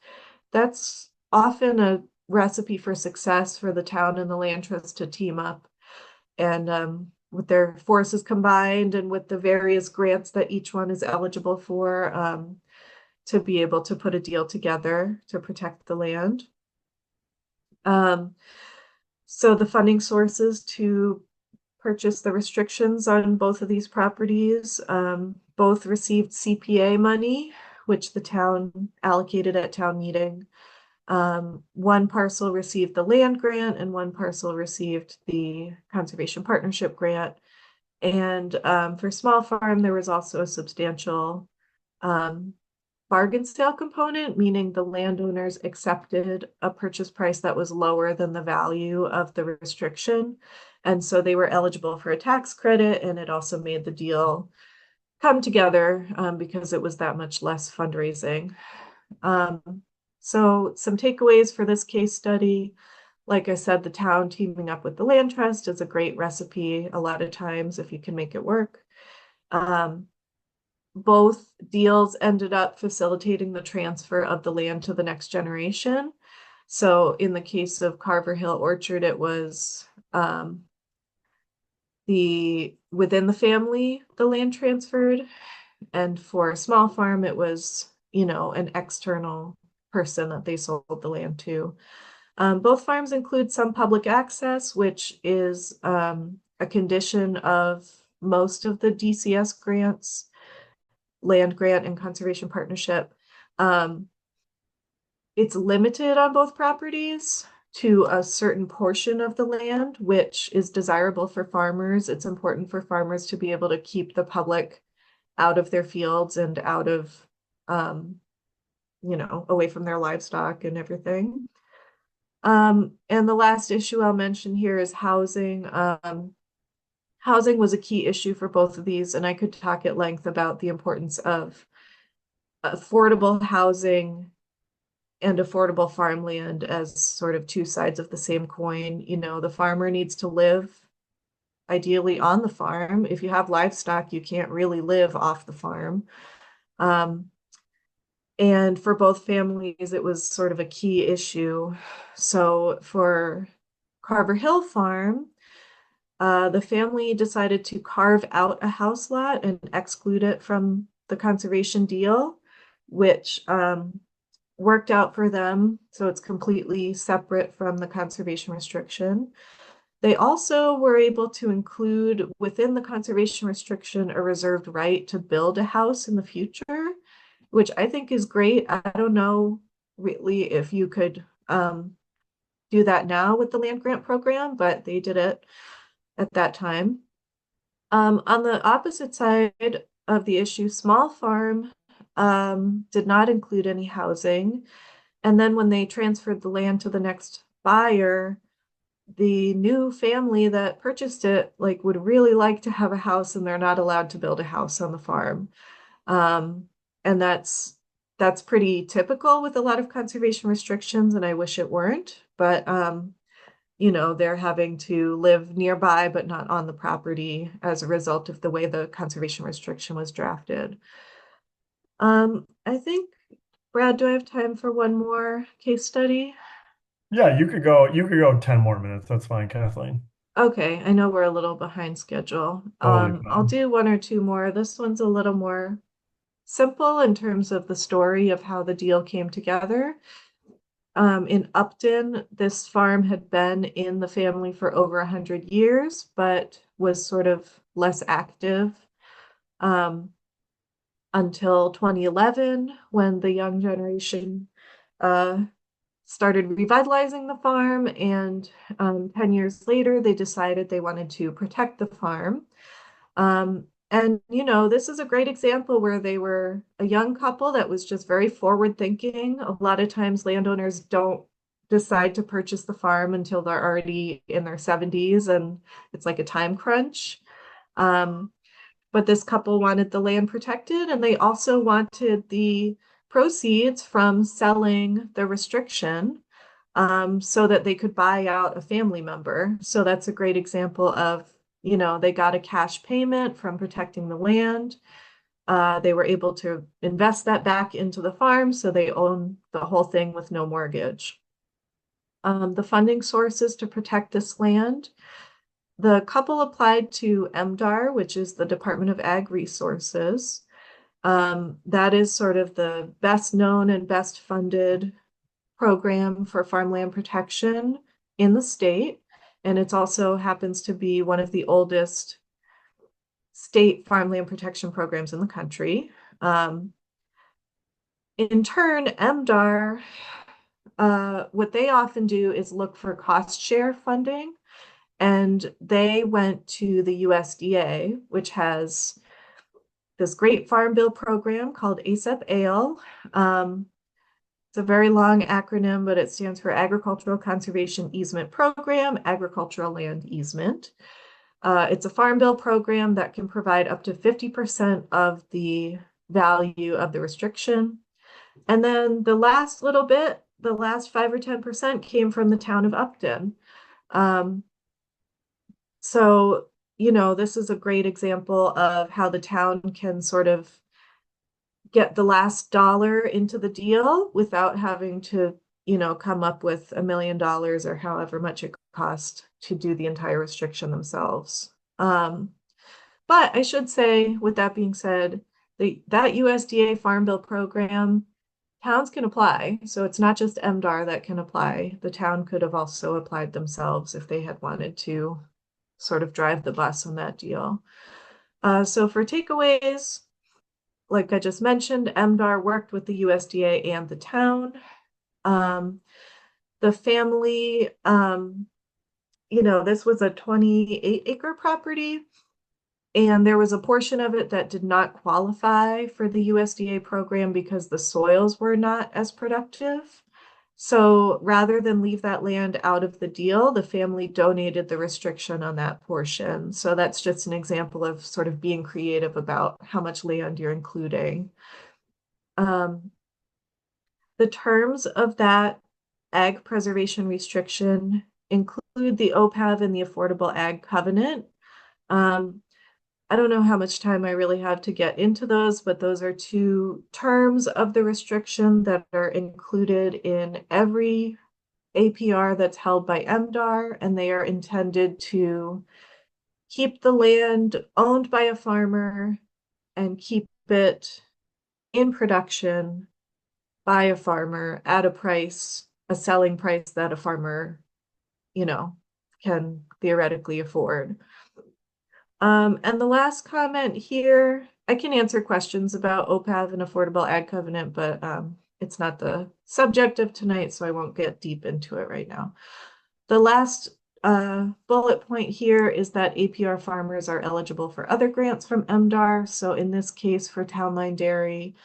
That's often a recipe for success for the town and the land trust to team up. And with their forces combined and with the various grants that each one is eligible for, to be able to put a deal together to protect the land. So the funding sources to purchase the restrictions on both of these properties, both received CPA money, which the town allocated at town meeting. One parcel received the land grant and one parcel received the conservation partnership grant. And for small farm, there was also a substantial bargain sale component, meaning the landowners accepted a purchase price that was lower than the value of the restriction. And so they were eligible for a tax credit, and it also made the deal come together because it was that much less fundraising. So some takeaways for this case study. Like I said, the town teaming up with the land trust is a great recipe a lot of times if you can make it work. Both deals ended up facilitating the transfer of the land to the next generation. So in the case of Carver Hill Orchard, it was within the family, the land transferred. And for a small farm, it was, you know, an external person that they sold the land to. Both farms include some public access, which is a condition of most of the DCS grants, land grant and conservation partnership. It's limited on both properties to a certain portion of the land, which is desirable for farmers. It's important for farmers to be able to keep the public out of their fields and out of, you know, away from their livestock and everything. And the last issue I'll mention here is housing. Housing was a key issue for both of these, and I could talk at length about the importance of affordable housing and affordable farmland as sort of two sides of the same coin. You know, the farmer needs to live ideally on the farm. If you have livestock, you can't really live off the farm. And for both families, it was sort of a key issue. So for Carver Hill Farm, the family decided to carve out a house lot and exclude it from the conservation deal, which worked out for them. So it's completely separate from the conservation restriction. They also were able to include within the conservation restriction a reserved right to build a house in the future, which I think is great. I don't know really if you could do that now with the land grant program, but they did it at that time. On the opposite side of the issue, small farm did not include any housing. And then when they transferred the land to the next buyer, the new family that purchased it like would really like to have a house, and they're not allowed to build a house on the farm. And that's pretty typical with a lot of conservation restrictions, and I wish it weren't. But you know, they're having to live nearby but not on the property as a result of the way the conservation restriction was drafted. I think, Brad, do I have time for one more case study? Yeah, you could go 10 more minutes. That's fine, Kathleen. Okay, I know we're a little behind schedule. Totally I'll fine. do one or two more. This one's a little more simple in terms of the story of how the deal came together. In Upton, this farm had been in the family for over 100 years, but was sort of less active until 2011, when the young generation started revitalizing the farm. And 10 years later, they decided they wanted to protect the farm. And, you know, this is a great example where they were a young couple that was just very forward thinking. A lot of times landowners don't decide to purchase the farm until they're already in their 70s and it's like a time crunch. But this couple wanted the land protected, and they also wanted the proceeds from selling the restriction so that they could buy out a family member. So that's a great example of, they got a cash payment from protecting the land. They were able to invest that back into the farm, so they own the whole thing with no mortgage. The funding sources to protect this land. The couple applied to MDAR, which is the Department of Ag Resources. That is sort of the best known and best funded program for farmland protection in the state. And it also happens to be one of the oldest state farmland protection programs in the country. In turn, MDAR, what they often do is look for cost share funding. And they went to the USDA, which has this great farm bill program called ASAP-ALE. It's a very long acronym, but it stands for Agricultural Conservation Easement Program, Agricultural Land Easement. It's a farm bill program that can provide up to 50% of the value of the restriction. And then the last little bit, the last 5 or 10% came from the town of Upton. So, this is a great example of how the town can sort of get the last dollar into the deal without having to, come up with $1 million or however much it cost to do the entire restriction themselves. But I should say, with that being said, that USDA Farm Bill program, towns can apply. So it's not just MDAR that can apply. The town could have also applied themselves if they had wanted to sort of drive the bus on that deal. So for takeaways, like I just mentioned, MDAR worked with the USDA and the town. The family, this was a 28-acre property, and there was a portion of it that did not qualify for the USDA program because the soils were not as productive. So rather than leave that land out of the deal, the family donated the restriction on that portion. So that's just an example of sort of being creative about how much land you're including. The terms of that ag preservation restriction include the OPAV and the Affordable Ag Covenant. I don't know how much time I really have to get into those, but those are 2 terms of the restriction that are included in every APR that's held by MDAR, and they are intended to keep the land owned by a farmer and keep it in production by a farmer at a selling price that a farmer, can theoretically afford. And the last comment here, I can answer questions about OPAV and Affordable Ag Covenant, but it's not the subject of tonight, so I won't get deep into it right now. The last bullet point here is that APR farmers are eligible for other grants from MDAR. So in this case, for Townline Dairy,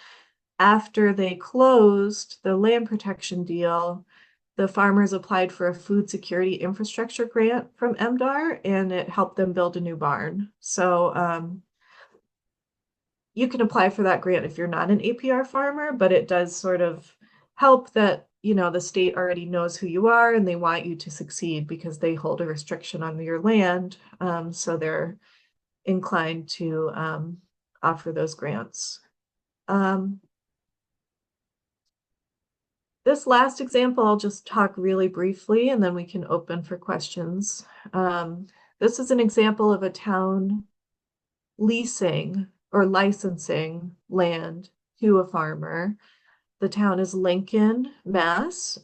after they closed the land protection deal, the farmers applied for a food security infrastructure grant from MDAR, and it helped them build a new barn. So you can apply for that grant if you're not an APR farmer, but it does sort of help that, the state already knows who you are and they want you to succeed because they hold a restriction on your land. So they're inclined to offer those grants. This last example, I'll just talk really briefly and then we can open for questions. This is an example of a town leasing or licensing land to a farmer. The town is Lincoln, Mass.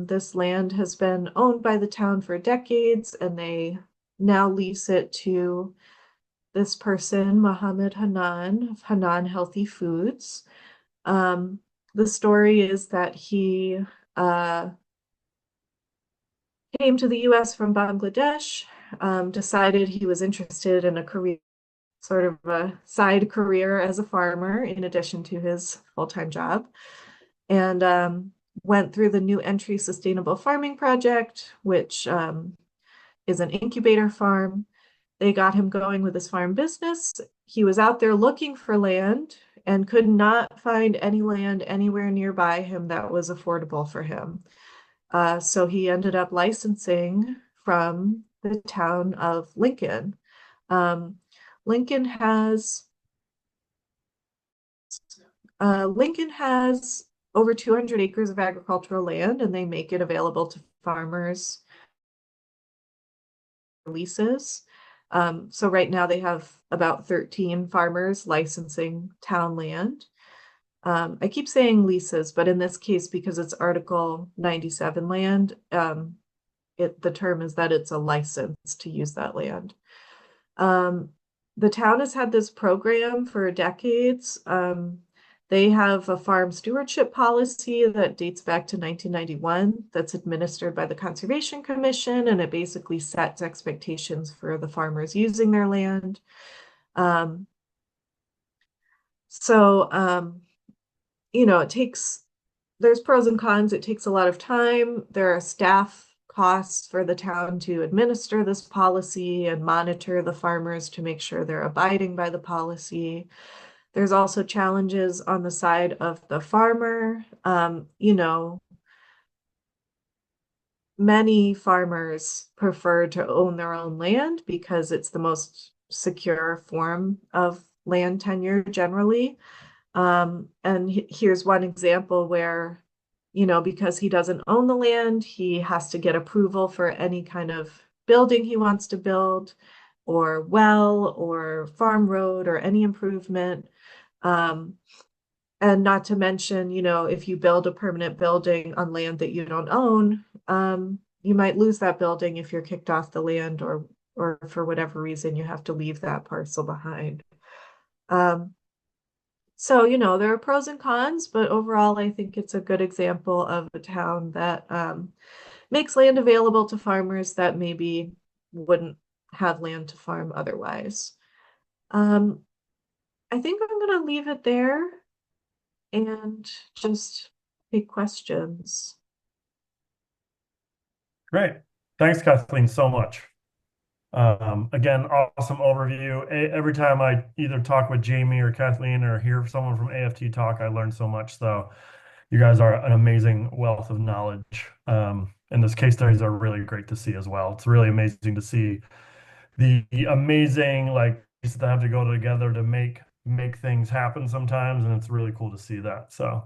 This land has been owned by the town for decades, and they now lease it to this person, Mohammed Hanan of Hanan Healthy Foods. The story is that he came to the US from Bangladesh, decided he was interested in a career, sort of a side career as a farmer in addition to his full-time job. And went through the New Entry Sustainable Farming Project, which is an incubator farm. They got him going with his farm business. He was out there looking for land and could not find any land anywhere nearby him that was affordable for him. So he ended up licensing from the town of Lincoln. Lincoln has over 200 acres of agricultural land, and they make it available to farmers leases. So right now they have about 13 farmers licensing town land. I keep saying leases, but in this case, because it's Article 97 land, the term is that it's a license to use that land. The town has had this program for decades. They have a farm stewardship policy that dates back to 1991 that's administered by the Conservation Commission, and it basically sets expectations for the farmers using their land. You know, there's pros and cons. It takes a lot of time. There are staff costs for the town to administer this policy and monitor the farmers to make sure they're abiding by the policy. There's also challenges on the side of the farmer. You know, many farmers prefer to own their own land because it's the most secure form of land tenure generally. And here's one example where, you know, because he doesn't own the land, he has to get approval for any kind of building he wants to build, or well, or farm road, or any improvement. And not to mention, you know, if you build a permanent building on land that you don't own, you might lose that building if you're kicked off the land, or for whatever reason you have to leave that parcel behind. So, you know, there are pros and cons, but overall, I think it's a good example of a town that makes land available to farmers that maybe wouldn't have land to farm otherwise. I think I'm going to leave it there and just take questions. Great. Thanks, Kathleen, so much. Again, awesome overview. Every time I either talk with Jamie or Kathleen or hear someone from AFT talk, I learn so much. So you guys are an amazing wealth of knowledge. And those case studies are really great to see as well. It's really amazing to see the amazing like pieces that have to go together to make things happen sometimes, and it's really cool to see that. So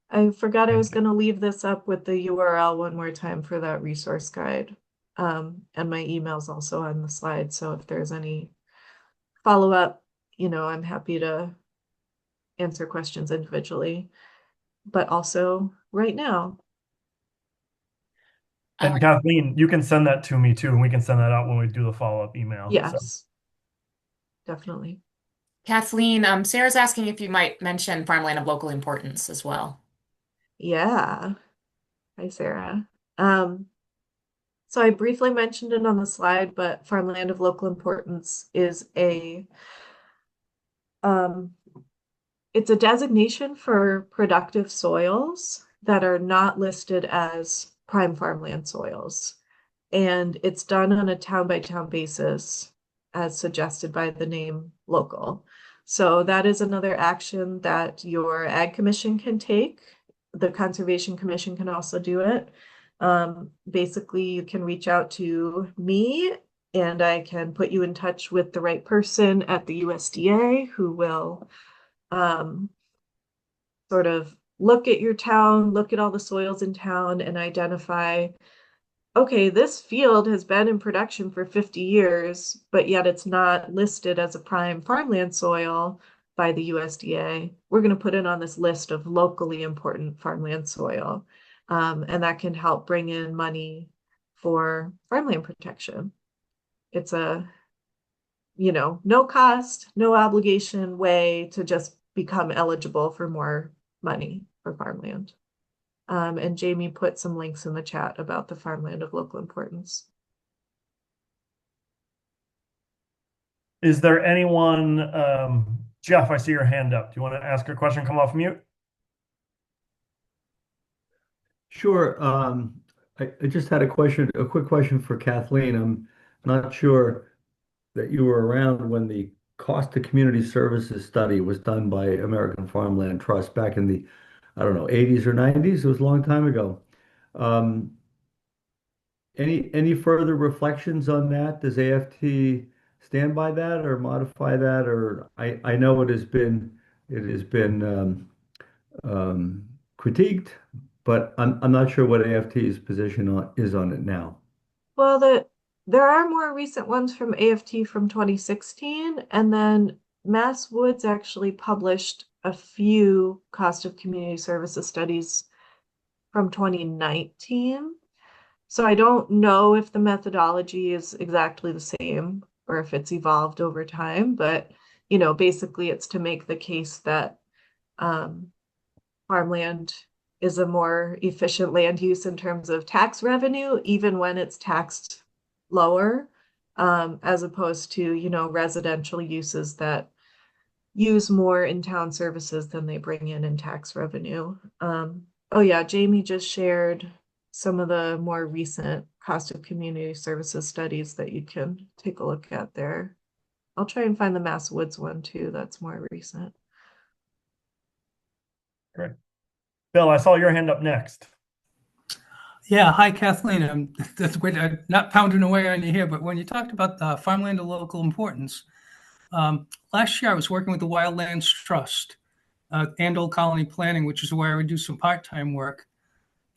I forgot I was thank you. going to leave this up with the URL one more time for that resource guide. And my email's also on the slide. So if there's any follow-up, you know, I'm happy to answer questions individually, but also right now. And Kathleen, you can send that to me too, and we can send that out when we do the follow-up email. So Yes, definitely. Kathleen, Sarah's asking if you might mention farmland of local importance as well. Yeah. Hi, Sarah. So I briefly mentioned it on the slide, but farmland of local importance is it's a designation for productive soils that are not listed as prime farmland soils. And it's done on a town by town basis as suggested by the name local. So that is another action that your Ag Commission can take. The Conservation Commission can also do it. Basically, you can reach out to me and I can put you in touch with the right person at the USDA who will sort of look at your town, look at all the soils in town and identify, okay, this field has been in production for 50 years, but yet it's not listed as a prime farmland soil by the USDA. We're going to put it on this list of locally important farmland soil. And that can help bring in money for farmland protection. It's a, you know, no cost, no obligation way to just become eligible for more money for farmland. And Jamie put some links in the chat about the farmland of local importance. is there anyone, Jeff, I see your hand up. Do you want to ask a question? Come off mute. Sure. I just had a quick question for Kathleen. I'm not sure that you were around when the cost to community services study was done by American Farmland Trust back in the, I don't know, 80s or 90s. It was a long time ago. Um, any further reflections on that? Does AFT stand by that or modify that? Or I know it has been critiqued, but I'm not sure what AFT's position is on it now. Well, there are more recent ones from AFT from 2016, and then Mass Woods actually published a few cost of community services studies from 2019. So I don't know if the methodology is exactly the same or if it's evolved over time, but basically it's to make the case that farmland is a more efficient land use in terms of tax revenue, even when it's taxed lower, as opposed to, residential uses that use more in town services than they bring in tax revenue. Oh yeah, Jamie just shared some of the more recent cost of community services studies that you can take a look at there. I'll try and find the Mass Woods one too. That's more recent. Great. Bill, I saw your hand up next. Yeah, hi Kathleen. That's great. I'm not pounding away on you here, but when you talked about farmland of local importance, last year I was working with the Wildlands Trust and Old Colony Planning, which is where I would do some part-time work.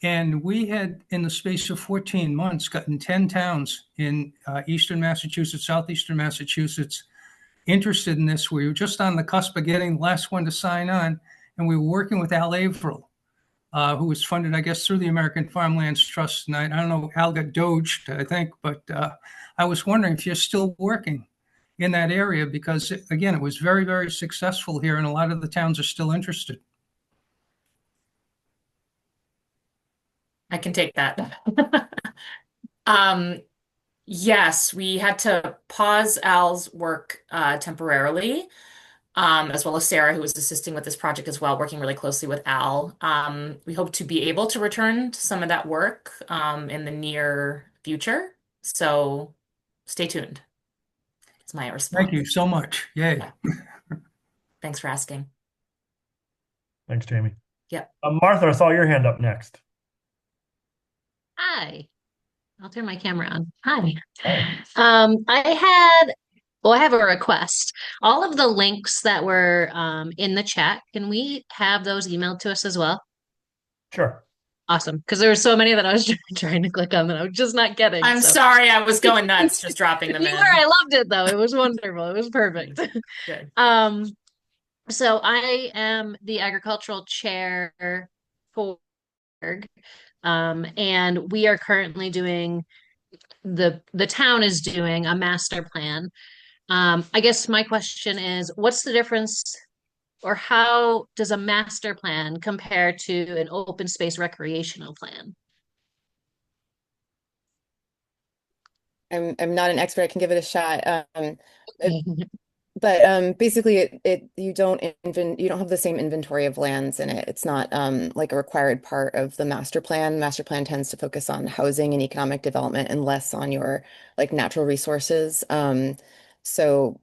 And we had, in the space of 14 months, gotten 10 towns in eastern Massachusetts, southeastern Massachusetts interested in this. We were just on the cusp of getting the last one to sign on, and we were working with Al Averill, who was funded, I guess, through the American Farmlands Trust. And I don't know, Al got doged, I think, but I was wondering if you're still working in that area because, again, it was very, very successful here, and a lot of the towns are still interested. I can take that. Yes, we had to pause Al's work temporarily, as well as Sarah, who was assisting with this project as well, working really closely with Al. We hope to be able to return to some of that work in the near future. So stay tuned. It's my response. Thank you so much. Yay. Yeah. Thanks for asking. Thanks, Jamie. Yep. Martha, I saw your hand up next. Hi. I'll turn my camera on. Hi. Hi. I have a request. All of the links that were in the chat, can we have those emailed to us as well? Sure. Awesome. Because there were so many that I was trying to click on that I was just not getting. I'm sorry, I was going nuts just dropping them You in. were. I loved it though. It was wonderful. It was perfect. Good. So I am the agricultural chair for and we are currently doing the town is doing a master plan. I guess my question is, what's the difference or how does a master plan compare to an open space recreational plan? I'm not an expert. I can give it a shot. But basically you don't have the same inventory of lands in it. It's not like a required part of the master plan. Master plan tends to focus on housing and economic development and less on your like natural resources. So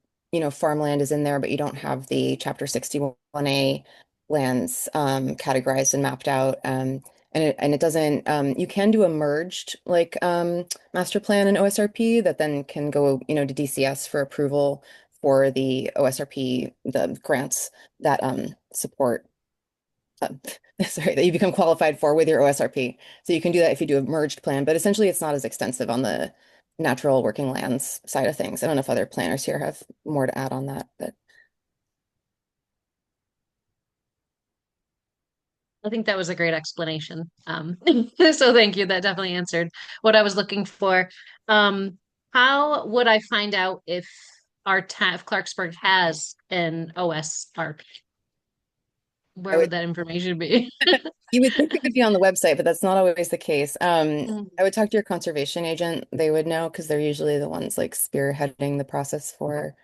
farmland is in there, but you don't have the Chapter 61A lands categorized and mapped out. And it doesn't you can do a merged like master plan and OSRP that then can go to DCS for approval for the OSRP, the grants that support that you become qualified for with your OSRP. So you can do that if you do a merged plan, but essentially it's not as extensive on the natural working lands side of things. I don't know if other planners here have more to add on that, but I think that was a great explanation. So thank you. That definitely answered what I was looking for. How would I find out if if Clarksburg has an OSRP? Where would that information be? you would think it would be on the website, but that's not always the case. I would talk to your conservation agent. They would know because they're usually the ones like spearheading the process for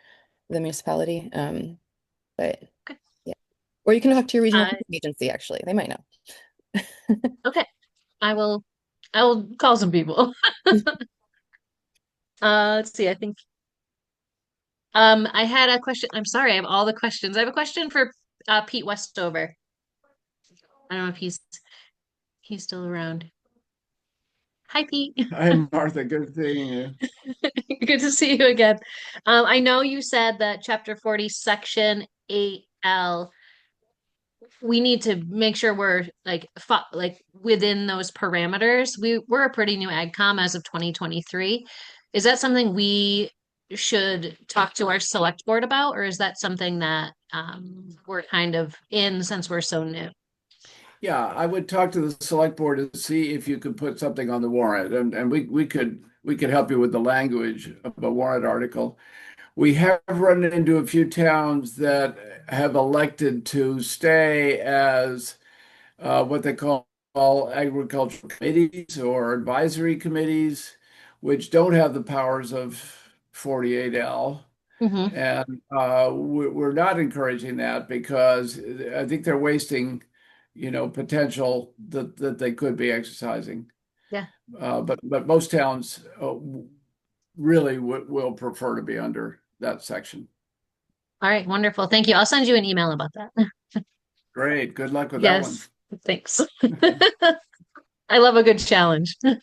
the municipality. But Okay. yeah, or you can talk to your regional agency. Actually, they might know. Okay. I will call some people. Let's see, I think I had a question. I'm sorry, I have all the questions. I have a question for Pete Westover. I don't know if he's still around. Hi, Pete. Hi, Martha. Good seeing you. Good to see you again. I know you said that Chapter 40, Section 8L, we need to make sure we're like within those parameters. We're a pretty new AgCom as of 2023. Is that something we should talk to our select board about, or is that something that we're kind of in since we're so new? Yeah, I would talk to the select board and see if you could put something on the warrant, and we could help you with the language of a warrant article. We have run into a few towns that have elected to stay as what they call agricultural committees or advisory committees, which don't have the powers of 48L. Mm-hmm. And we're not encouraging that because I think they're wasting, potential that they could be exercising. Yeah. But most towns really will prefer to be under that section. All right, wonderful. Thank you. I'll send you an email about that. Great. Good luck with that one. Yes, thanks. I love a good challenge. Does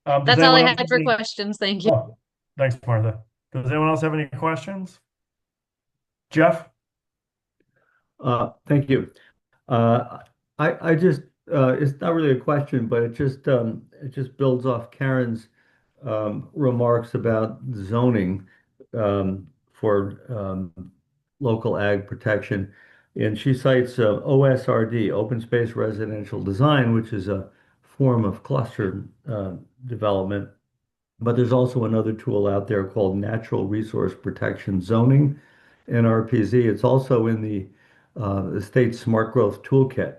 That's all I anyone else had have for any- questions. Thank you. Oh, thanks, Martha. Does anyone else have any questions? Jeff? Thank you. I just it's not really a question, but it just builds off Karen's remarks about zoning for local ag protection. And she cites OSRD, Open Space Residential Design, which is a form of cluster development. But there's also another tool out there called Natural Resource Protection Zoning, NRPZ. It's also in the state smart growth toolkit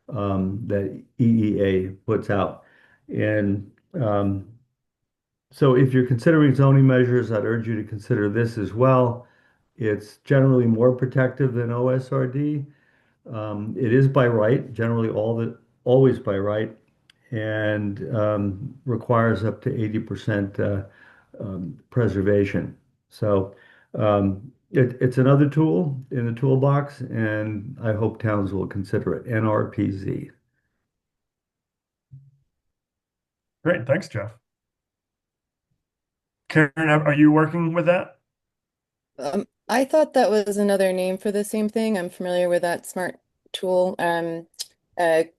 that EEA puts out. And so if you're considering zoning measures, I'd urge you to consider this as well. It's generally more protective than OSRD. It is by right, generally always by right, and requires up to 80% preservation. So it's another tool in the toolbox, and I hope towns will consider it. NRPZ. Great, thanks, Jeff. Karen, are you working with that? I thought that was another name for the same thing. I'm familiar with that smart tool.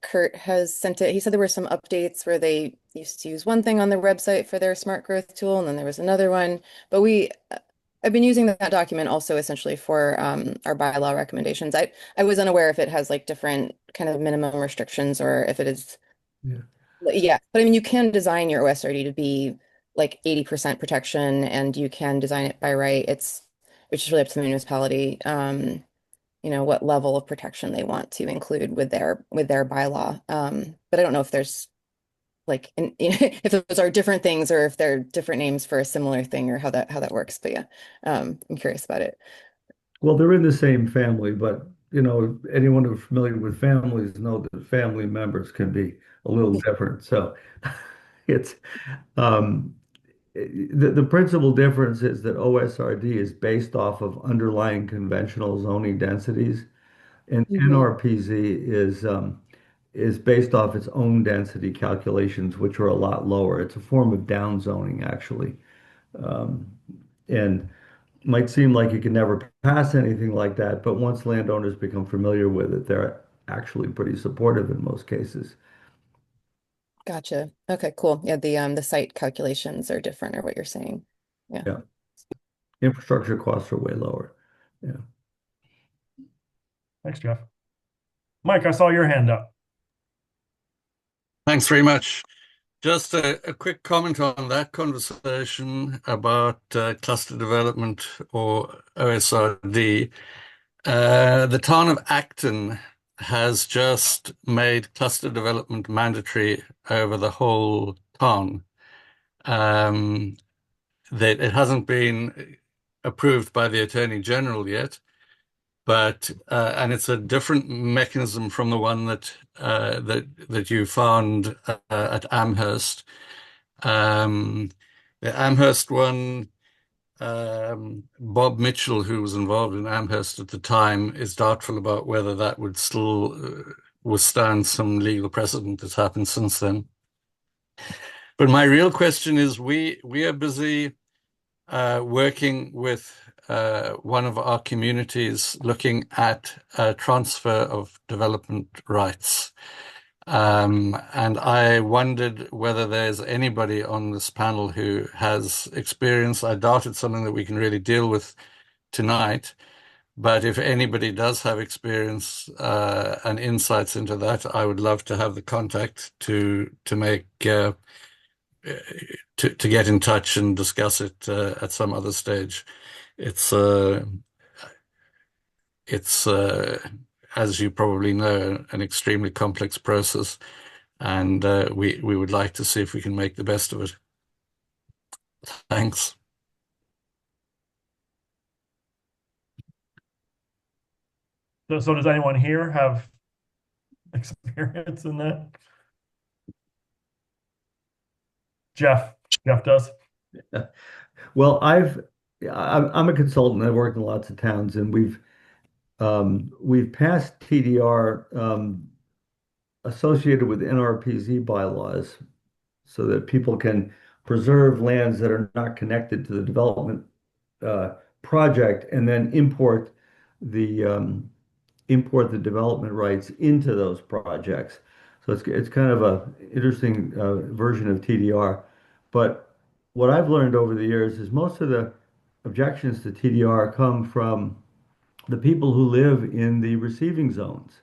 Kurt has sent it. He said there were some updates where they used to use one thing on their website for their smart growth tool, and then there was another one. But I've been using that document also essentially for our bylaw recommendations. I was unaware if it has like different kind of minimum restrictions or if it is. Yeah. Yeah, but I mean, you can design your OSRD to be like 80% protection, and you can design it by right. Which is really up to the municipality, what level of protection they want to include with their bylaw. But I don't know if there's like if those are different things or if they're different names for a similar thing or how that works. But yeah, I'm curious about it. Well, they're in the same family, but anyone who's familiar with families know that family members can be a little different. So it's um, the principal difference is that OSRD is based off of underlying conventional zoning densities, and NRPZ is based off its own density calculations, which are a lot lower. It's a form of down zoning, actually, and might seem like you can never pass anything like that, but once landowners become familiar with it, they're actually pretty supportive in most cases. Gotcha. Okay, cool. Yeah, the site calculations are different, or what you're saying. Yeah. Yeah. Infrastructure costs are way lower. Yeah. Thanks, Jeff. Mike, I saw your hand up. Thanks very much. Just a quick comment on that conversation about cluster development or OSRD. The town of Acton has just made cluster development mandatory over the whole town. That it hasn't been approved by the Attorney General yet, but and it's a different mechanism from the one that you found at Amherst. The Amherst one, Bob Mitchell, who was involved in Amherst at the time, is doubtful about whether that would still withstand some legal precedent that's happened since then. But my real question is, we are busy working with one of our communities looking at transfer of development rights. And I wondered whether there's anybody on this panel who has experience. I doubt it's something that we can really deal with tonight, but if anybody does have experience and insights into that, I would love to have the contact to make to get in touch and discuss it at some other stage. It's as you probably know, an extremely complex process, and we would like to see if we can make the best of it. Thanks. So does anyone here have experience in that? Jeff does. Well, I'm a consultant. I've worked in lots of towns, and we've passed TDR associated with NRPZ bylaws so that people can preserve lands that are not connected to the development project, and then the import the development rights into those projects. So it's kind of a interesting version of TDR. But what I've learned over the years is most of the objections to TDR come from the people who live in the receiving zones.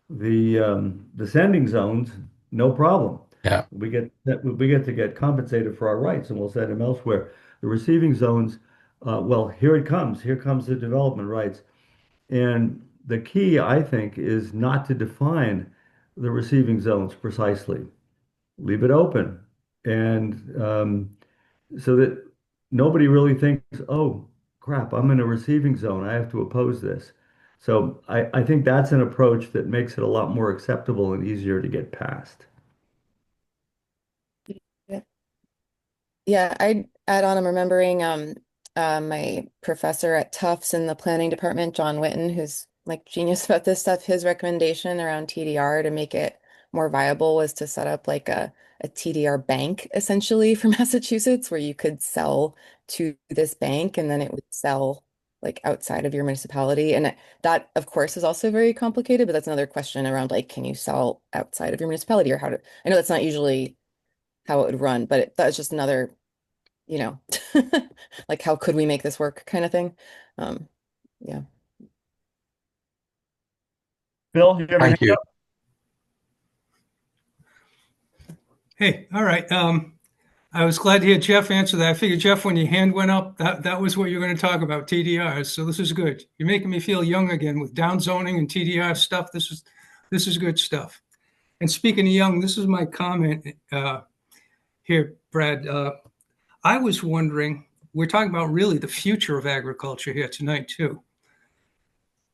The sending zones, no problem. Yeah. We get to get compensated for our rights, and we'll send them elsewhere. The receiving zones, well, here it comes. Here comes the development rights. And the key, I think, is not to define the receiving zones precisely. Leave it open. And so that nobody really thinks, oh, crap, I'm in a receiving zone. I have to oppose this. So I think that's an approach that makes it a lot more acceptable and easier to get past. Yeah, yeah, I'd add on, I'm remembering my professor at Tufts in the planning department, John Witten, who's like genius about this stuff. His recommendation around TDR to make it more viable was to set up like a TDR bank essentially for Massachusetts, where you could sell to this bank and then it would sell like outside of your municipality. And that, of course, is also very complicated, but that's another question around like, can you sell outside of your municipality, or how to, I know that's not usually how it would run, but that's just another, you know, like how could we make this work kind of thing. Yeah. Bill, you have your Thank hand you. up? Hey, all right. I was glad to hear Jeff answer that. I figured, Jeff, when your hand went up, that was what you were going to talk about, TDRs. So this is good. You're making me feel young again with down zoning and TDR stuff. This is good stuff. And speaking of young, this is my comment here, Brad. I was wondering, we're talking about really the future of agriculture here tonight, too.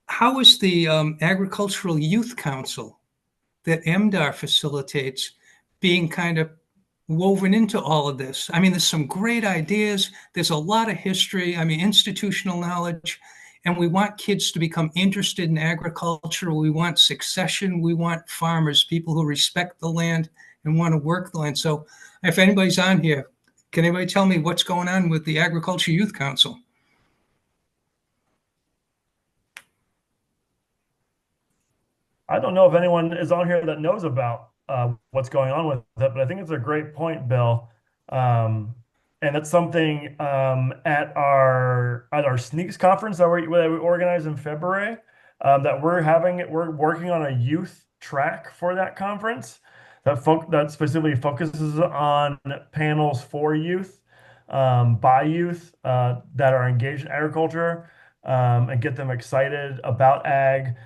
How is the Agricultural Youth Council that MDAR facilitates being kind of woven into all of this? I mean, there's some great ideas. There's a lot of history. I mean, institutional knowledge. And we want kids to become interested in agriculture. We want succession. We want farmers, people who respect the land and want to work the land. So if anybody's on here, can anybody tell me what's going on with the Agriculture Youth Council? I don't know if anyone is on here that knows about what's going on with it, but I think it's a great point, Bill. And it's something at our Sneaks conference that we organized in February that we're working on a youth track for that conference that specifically focuses on panels for youth, by youth that are engaged in agriculture, and get them excited about ag.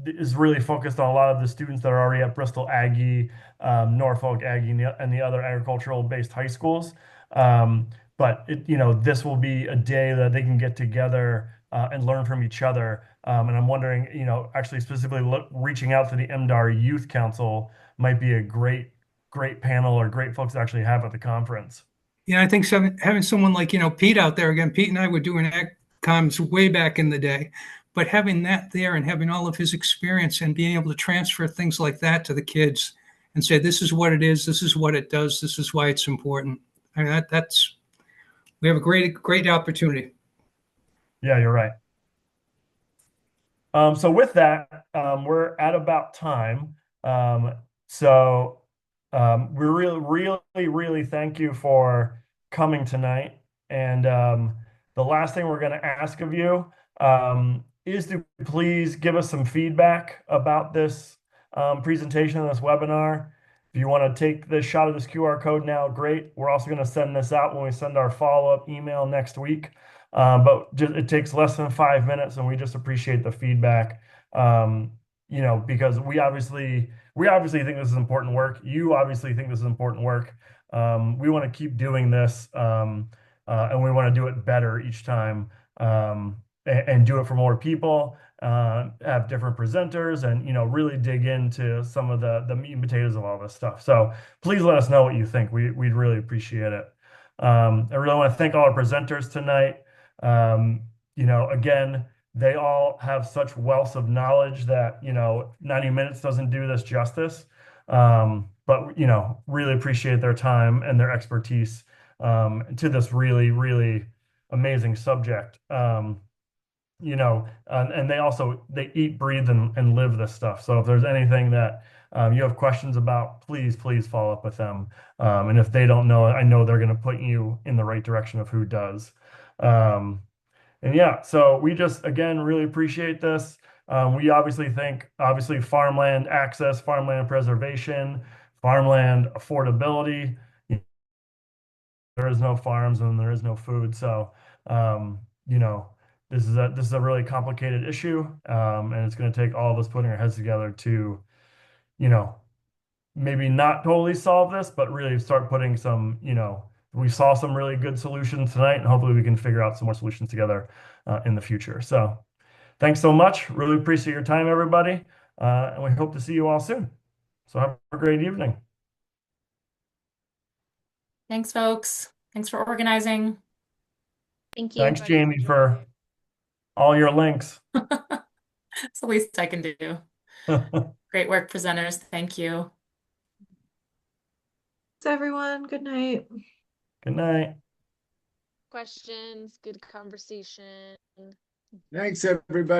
Is really focused on a lot of the students that are already at Bristol Aggie, Norfolk Aggie, and the other agricultural-based high schools. But this will be a day that they can get together and learn from each other. And I'm wondering, actually specifically reaching out to the MDAR Youth Council might be a great panel or great folks to actually have at the conference. Yeah, I think having someone like, Pete out there again, Pete and I were doing comms way back in the day, but having that there and having all of his experience and being able to transfer things like that to the kids and say, this is what it is, this is what it does, this is why it's important. I mean, we have a great opportunity. Yeah, you're right. So with that, we're at about time. So we really thank you for coming tonight. And the last thing we're going to ask of you is to please give us some feedback about this presentation, this webinar. If you want to take the shot of this QR code now, great. We're also going to send this out when we send our follow-up email next week. But it takes less than 5 minutes, and we just appreciate the feedback. Because we obviously think this is important work. You obviously think this is important work. We want to keep doing this, and we want to do it better each time, and do it for more people. Have different presenters, and really dig into some of the meat and potatoes of all this stuff. So please let us know what you think. We'd really appreciate it. I really want to thank all our presenters tonight. Again, they all have such wealth of knowledge that 90 minutes doesn't do this justice. But really appreciate their time and their expertise to this really amazing subject. And they eat, breathe, and live this stuff. So if there's anything that you have questions about, please follow up with them. And if they don't know, I know they're going to put you in the right direction of who does. And yeah, so we just, again, really appreciate this. We obviously think, farmland access, farmland preservation, farmland affordability. There is no farms and there is no food. So, this is a really complicated issue. And it's going to take all of us putting our heads together to, maybe not totally solve this, but really start putting some, we saw some really good solutions tonight, and hopefully we can figure out some more solutions together in the future. So thanks so much. Really appreciate your time, everybody. And we hope to see you all soon. So have a great evening. Thanks, folks. Thanks for organizing. Thank you. Thanks, Jamie, for all your links. It's the least I can do. Great work, presenters. Thank you. Thanks, everyone. Good night. Good night. Questions, good conversation. Thanks, everybody.